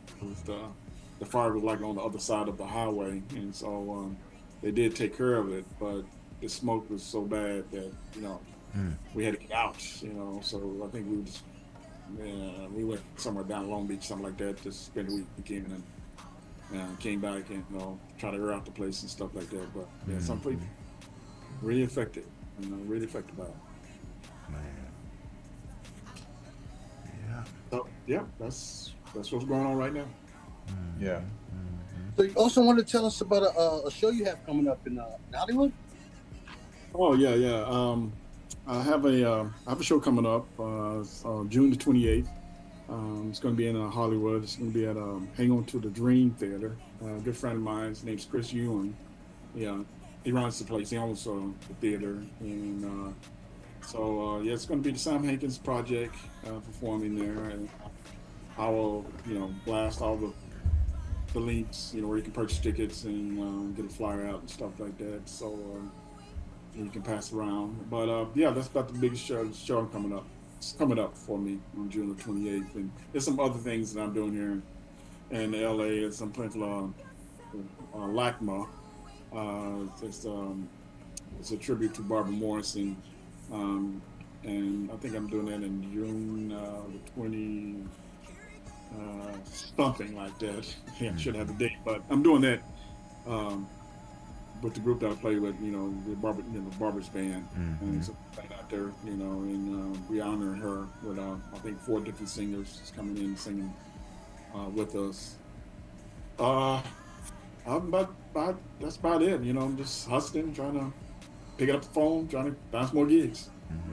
fire was like on the other side of the highway, and so they did take care of it, but the smoke was so bad that we had to get out, so I think we went somewhere down Long Beach, something like that, to spend the weekend and came back and try to air out the place and stuff like that. But yeah, some people really affected, really affected by it. Man. Yeah. So yeah, that's what's going on right now. Yeah. So you also want to tell us about a show you have coming up in Hollywood? Oh yeah. I have a show coming up June the 28th. It's going to be in Hollywood. It's going to be at Hang On to the Dream Theater. A good friend of mine, his name's Chris Ewan. Yeah, he runs the place. He owns the theater, and so it's going to be the Sam Hankins project performing there, and I will blast all the links where you can purchase tickets and get a flyer out and stuff like that. So. You can pass around, but that's about the biggest show coming up. It's coming up for me on June the 28th, and there's some other things that I'm doing here in LA. There's some playing for LACMA. It's a tribute to Barbara Morrison, and I think I'm doing that in June the 20 something like that. I should have the date, but I'm doing that. With the group that I play with, the Barbara's band, and so out there, and we honor her with I think 4 different singers coming in and singing with us. That's about it. I'm just hustling, trying to pick up the phone, trying to bounce more gigs.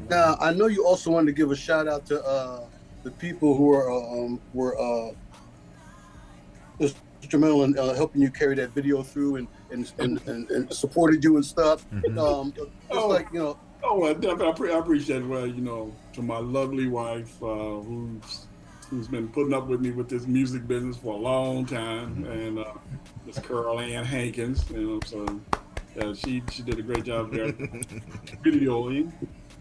Now I know you also wanted to give a shout out to the people who were instrumental in helping you carry that video through and supported you and stuff. I appreciate it. Well, to my lovely wife, who's been putting up with me with this music business for a long time, and Miss Carol Ann Hankins. So she did a great job there videoing.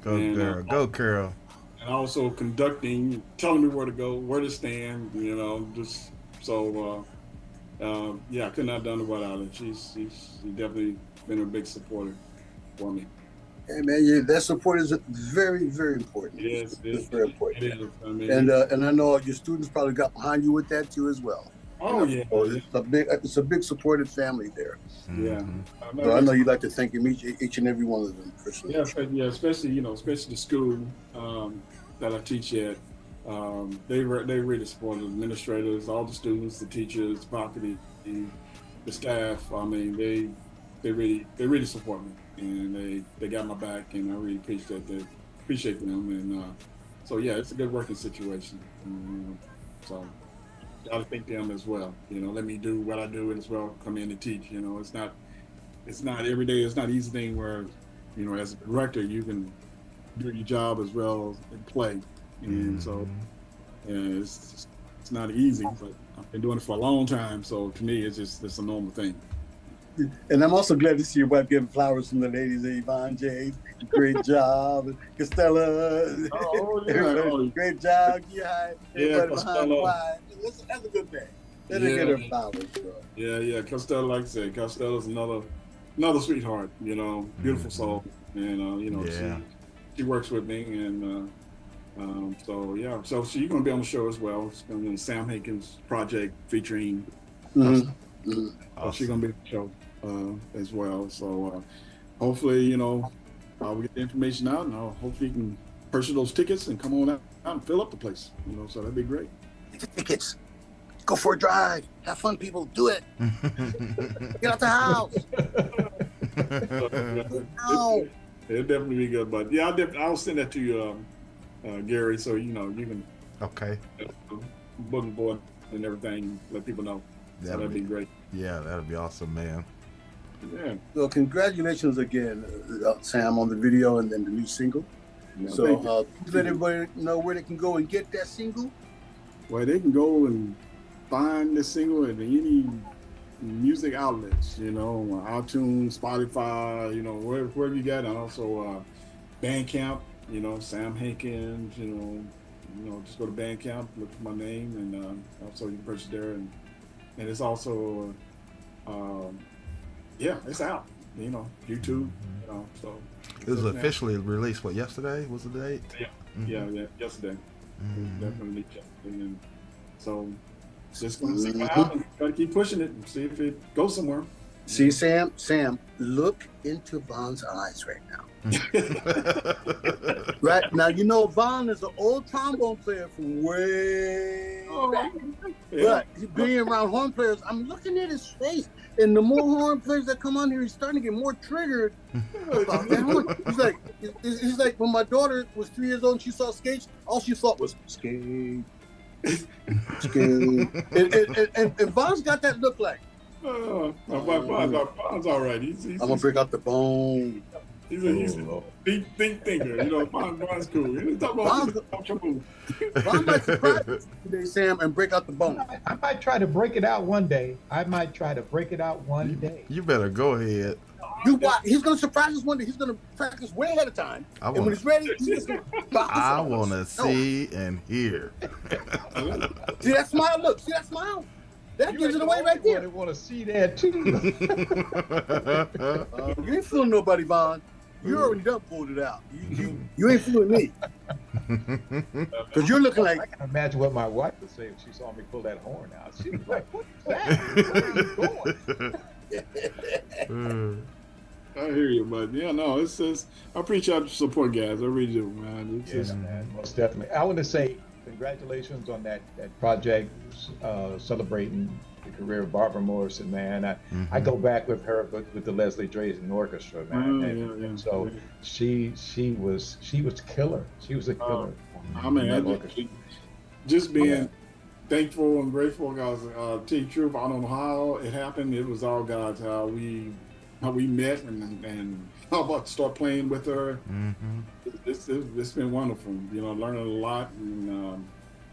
Go Carol. And also conducting, telling me where to go, where to stand. Just so. I couldn't have done it without her. She's definitely been a big supporter for me. Hey man, yeah, that support is very, very important. Yes, It's very important. it is. I mean, And I know your students probably got behind you with that too as well. oh yeah, So yeah, it's a big supportive family there. yeah. So I know you'd like to thank them each and every one of them personally. Yeah, especially especially the school that I teach at. They really support the administrators, all the students, the teachers, faculty, the staff. I mean, they really support me, and they got my back, and I really appreciate them, and so yeah, it's a good working situation. So got to thank them as well. Let me do what I do as well. Come in and teach. It's not every day. It's not an easy thing where, as a director, you can do your job as well and play. And so, yeah, it's not easy, but I've been doing it for a long time. So to me, it's a normal thing. And I'm also glad to see your wife getting flowers from the ladies. Yvonne J, great job. Costello, great job. Yeah, Costello. That's a good thing. Let her get her flowers, bro. Yeah. Costello, like I said, Costello's another sweetheart. Beautiful soul, and she works with me, and so yeah. So she's gonna be on the show as well. It's gonna be the Sam Hankins project featuring. So she's gonna be on the show as well. So hopefully, we'll get the information out, and hopefully you can purchase those tickets and come on out and fill up the place. So that'd be great. Tickets. Go for a drive. Have fun, people. Do it. Get out the house. It'll definitely be good. But yeah, I'll send that to you, Gary, so you can. Okay. Bulletin board and everything. Let people know. That'd be great. Yeah, that'd be awesome, man. Yeah. So congratulations again, Sam, on the video and then the new single. So let everybody know where they can go and get that single. Well, they can go and find this single at any music outlets, iTunes, Spotify, wherever you got it. And also Bandcamp, Sam Hankins, just go to Bandcamp, look for my name, and also you can purchase there. And it's also, it's out, YouTube, so. It was officially released, yesterday was the date? Yeah, yesterday. Definitely yesterday. And so just gonna see what happens. Gotta keep pushing it and see if it goes somewhere. See, Sam, look into Von's eyes right now. Right now, Von is an old trombone player from way back. But being around horn players, I'm looking at his face, and the more horn players that come on here, he's starting to get more triggered about that horn. He's like when my daughter was 3 years old and she saw skates, all she thought was skate. And Von's got that look like. Von's all right. I'm gonna break out the bone. He's a deep thinker. Von's cool. He's talking about Von might surprise us today, Sam, and break out the bone. I might try to break it out one day. You better go ahead. You watch. He's gonna surprise us one day. He's gonna practice way ahead of time. And when he's ready, he's just gonna box us I out. want to see and hear. See that smile? Look, see that smile? That gives it away right there. I want to see that too. You ain't fooling nobody, Von. You already done pulled it out. You ain't fooling me. Because you're looking like. I can imagine what my wife would say if she saw me pull that horn out. She was like, "What is that? Where are you going?" I hear you, but it's just I appreciate the support, guys. I really do, man. Man, most definitely. I want to say congratulations on that project, celebrating the career of Barbara Morrison, man. I go back with her, but with the Leslie Drazen Orchestra, man. So she was killer. She was a killer. Just being thankful and grateful, guys. Tell you the truth, I don't know how it happened. It was all God's how we met and how about to start playing with her. It's been wonderful, learning a lot. And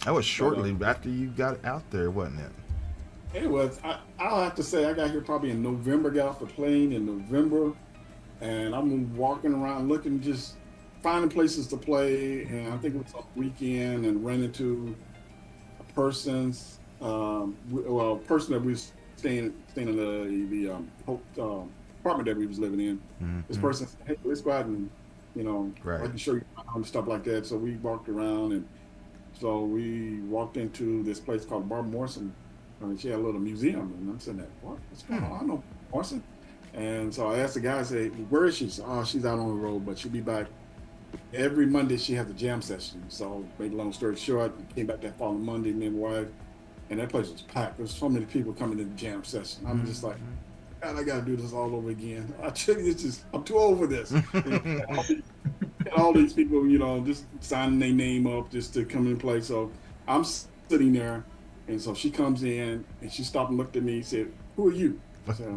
that was shortly after you got out there, wasn't it? It was. I'll have to say I got here probably in November. Got off the plane in November, and I'm walking around looking, just finding places to play. And I think it was on the weekend, and ran into a person's person that we was staying in the apartment that we was living in. This person said, "Hey, let's go out and I can show you around and stuff like that. So we walked around, and so we walked into this place called Barbara Morrison. She had a little museum, and I'm sitting there, what's going on? I know Morrison. And so I asked the guy, I said, where is she? She said, oh, she's out on the road, but she'll be back. Every Monday she has a jam session. So make a long story short, we came back that following Monday, me and my wife, and that place was packed. There's so many people coming to the jam session. I'm just like, God, I gotta do this all over again. I tell you, I'm too old for this. All these people, just signing their name up just to come and play. So I'm sitting there, and so she comes in, and she stopped and looked at me and said, who are you? I said,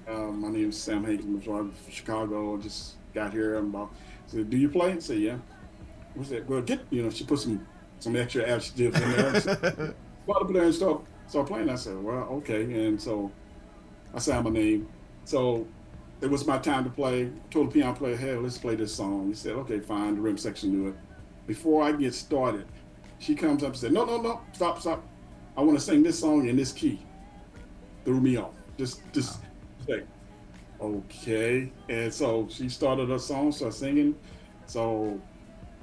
my name is Sam Hankins. I'm from Chicago. I just got here. I said, do you play? I said, yeah. I said, well, she put some extra adjectives in there. Go up there and start playing. I said, well, okay. And so I signed my name. So it was my time to play. I told the piano player, hey, let's play this song. He said, okay, fine. The rhythm section knew it. Before I get started, she comes up and said, no, stop. I want to sing this song in this key. Threw me off. Just say, okay. And so she started her song, started singing. So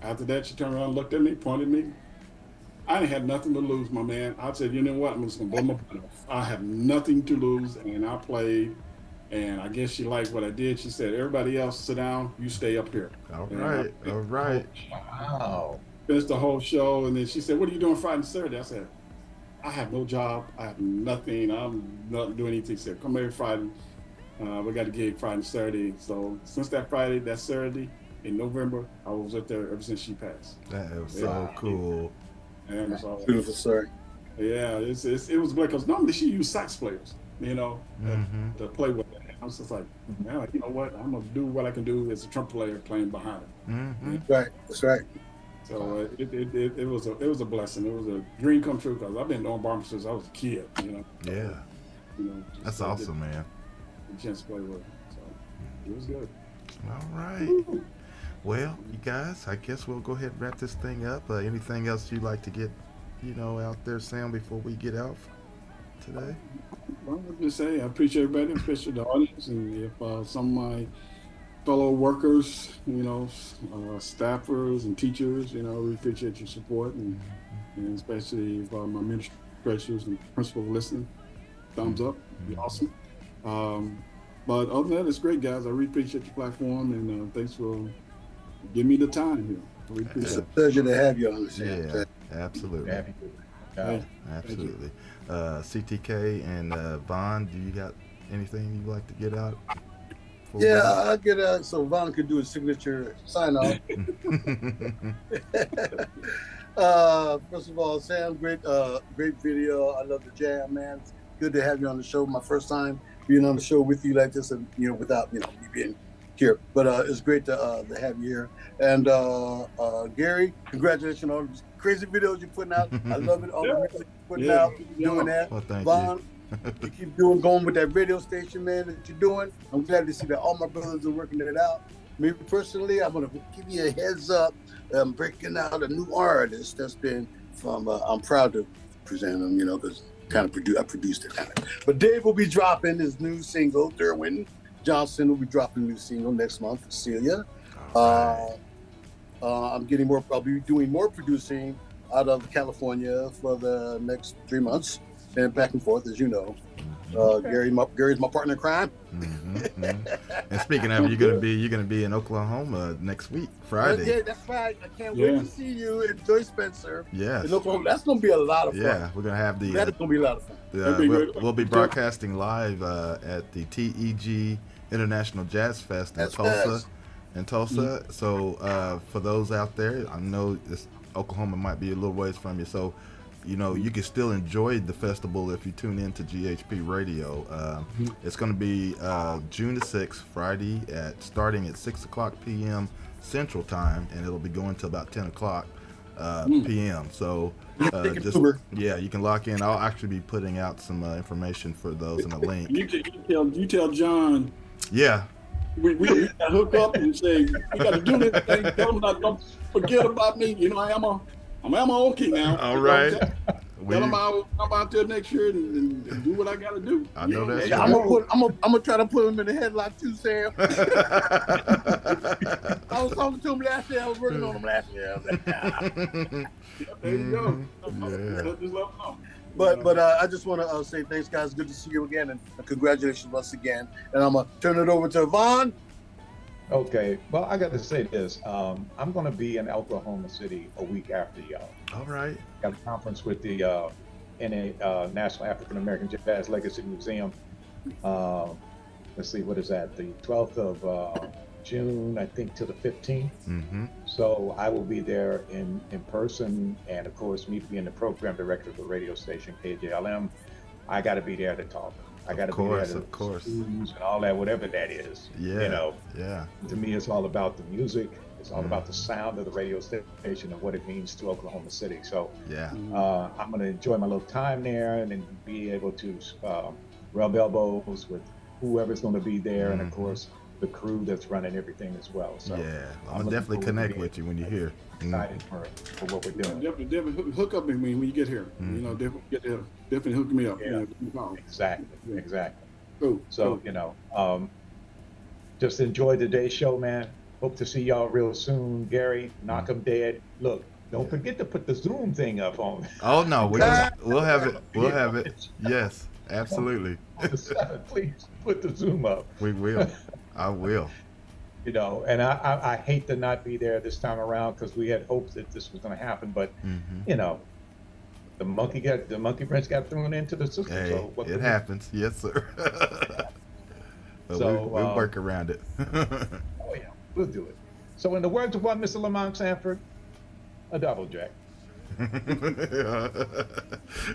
after that, she turned around, looked at me, pointed at me. I didn't have nothing to lose, my man. I said, you know what? I'm just going to blow my butt off. I have nothing to lose. And I played. And I guess she liked what I did. She said, everybody else sit down, you stay up here. All right. Wow. Finished the whole show. And then she said, what are you doing Friday and Saturday? I said, I have no job. I have nothing. I'm not doing anything. She said, come every Friday. We got a gig Friday and Saturday. So since that Friday, that Saturday in November, I was up there ever since she passed. That was so cool. And so, Beautiful story. Yeah, it was great because normally she used sax players, to play with it. I was just like, man, you know what? I'm gonna do what I can do as a trumpet player playing behind her. Right, that's right. So it was a blessing. It was a dream come true because I've been doing Barbara since I was a kid. Yeah. That's awesome, man. A chance to play with her. So it was good. All right. Well, you guys, I guess we'll go ahead and wrap this thing up. Anything else you'd like to get, out there, Sam, before we get out today? Well, I would just say I appreciate everybody, especially the audience, and if some of my fellow workers, staffers and teachers, we appreciate your support, and especially if my administrators and principals listening, thumbs up, be awesome. But other than that, it's great, guys. I really appreciate your platform, and thanks for giving me the time here. It's a pleasure to have you on the show. Yeah, absolutely. Absolutely. CTK and Vaughn, do you got anything you'd like to get out? Yeah, I'll get out so Vaughn could do a signature sign off. First of all, Sam, great video. I love the jam, man. It's good to have you on the show. My first time being on the show with you like this, and without me being here. But it's great to have you here. And Gary, congratulations on these crazy videos you're putting out. I love it. All the music you're putting out, doing that. Well, thank Vaughn, you keep going with that radio station, man, that you're doing. I'm glad to see that all my brothers are working it out. Me personally, I'm going to give you a heads up. I'm breaking out a new artist that's been from, I'm proud to present him, because I produced it. But Dave will be dropping his new single, Derwin Johnson will be dropping a new single next month for Celia. I'll be doing more producing out of California for the next 3 months and back and forth, as you know. Gary's my partner in crime. And speaking of, you're gonna be in Oklahoma next week, Friday. Yeah, that's right. I can't wait to see you in Joy Spencer. Yes. In Oklahoma. That's gonna be a lot of fun. Yeah, we're gonna have that's gonna be a lot of fun. We'll be broadcasting live at the TEG International Jazz Fest in Tulsa. Mm-hmm. So for those out there, I know Oklahoma might be a little ways from you, so you can still enjoy the festival if you tune in to GHP Radio. It's going to be June the 6th, Friday, starting at 6 o'clock p.m. Central Time, and it'll be going to about 10 o'clock p.m. So you can lock in. I'll actually be putting out some information for those in the link. You tell John. Yeah. We got to hook up and say, we got to do this thing. Tell them don't forget about me. I'm Okie now. All right. Tell them I'll come out there next year and do what I got to do. I know that's I'm gonna try to put him in the headlock too, Sam. I was talking to him last year. I was working on him last year. There you go. Yeah. Just let them know. But I just want to say thanks, guys. Good to see you again, and congratulations once again. And I'm gonna turn it over to Vaughn. Okay, well, I got to say this. I'm going to be in Oklahoma City a week after y'all. All right. Got a conference with the National African American Jazz Legacy Museum. Let's see, what is that? The 12th of June, I think, to the 15th. Mm-hmm. So I will be there in person, and of course, me being the program director of the radio station KJLM, I got to be there to talk. I got to be there to of course. and all that, whatever that is. Yeah. You know. Yeah. To me, it's all about the music. It's all about the sound of the radio station and what it means to Oklahoma City. So Yeah. I'm going to enjoy my little time there and then be able to rub elbows with whoever's going to be there, and of course the crew that's running everything as well. So Yeah. I'm gonna definitely connect with you when you're here. excited for what we're doing. Definitely hook up with me when you get here. You know, definitely hook me up. Yeah. You know, Exactly. cool. So, you know, just enjoy today's show, man. Hope to see y'all real soon. Gary, knock 'em dead. Look, don't forget to put the Zoom thing up on. Oh no, we'll have it. We'll have it. Yes, absolutely. On the 7th, please put the Zoom up. We will. I will. You know, and I hate to not be there this time around because we had hopes that this was going to happen, but you know, the monkey wrench got thrown into the system. Hey, so what it happens. Yes, sir. But So, we'll work around it. Oh yeah, we'll do it. So in the words of one Mr. Lamont Sanford, a double jack.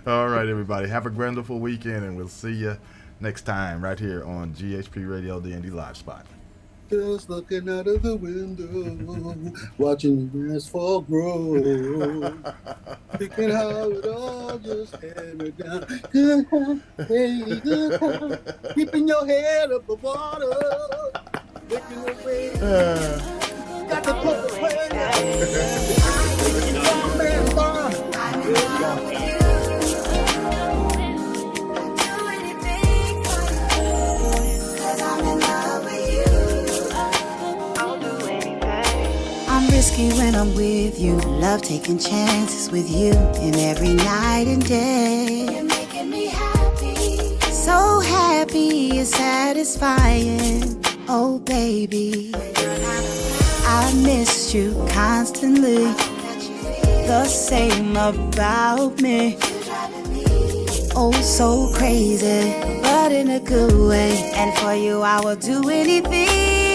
All right, everybody. Have a wonderful weekend, and we'll see you next time right here on GHP Radio D&D Live Spot. Just looking out of the window, watching the grass fall grow, thinking how it all just hammered down. Good time, hey, good time, keeping your head above water, making your way. Got to put the way. I'm risky when I'm with you. Love taking chances with you. And every night and day, you're making me happy. So happy, it's satisfying. Oh baby, I missed you constantly. The same about me. Oh, so crazy, but in a good way. And for you, I will do anything.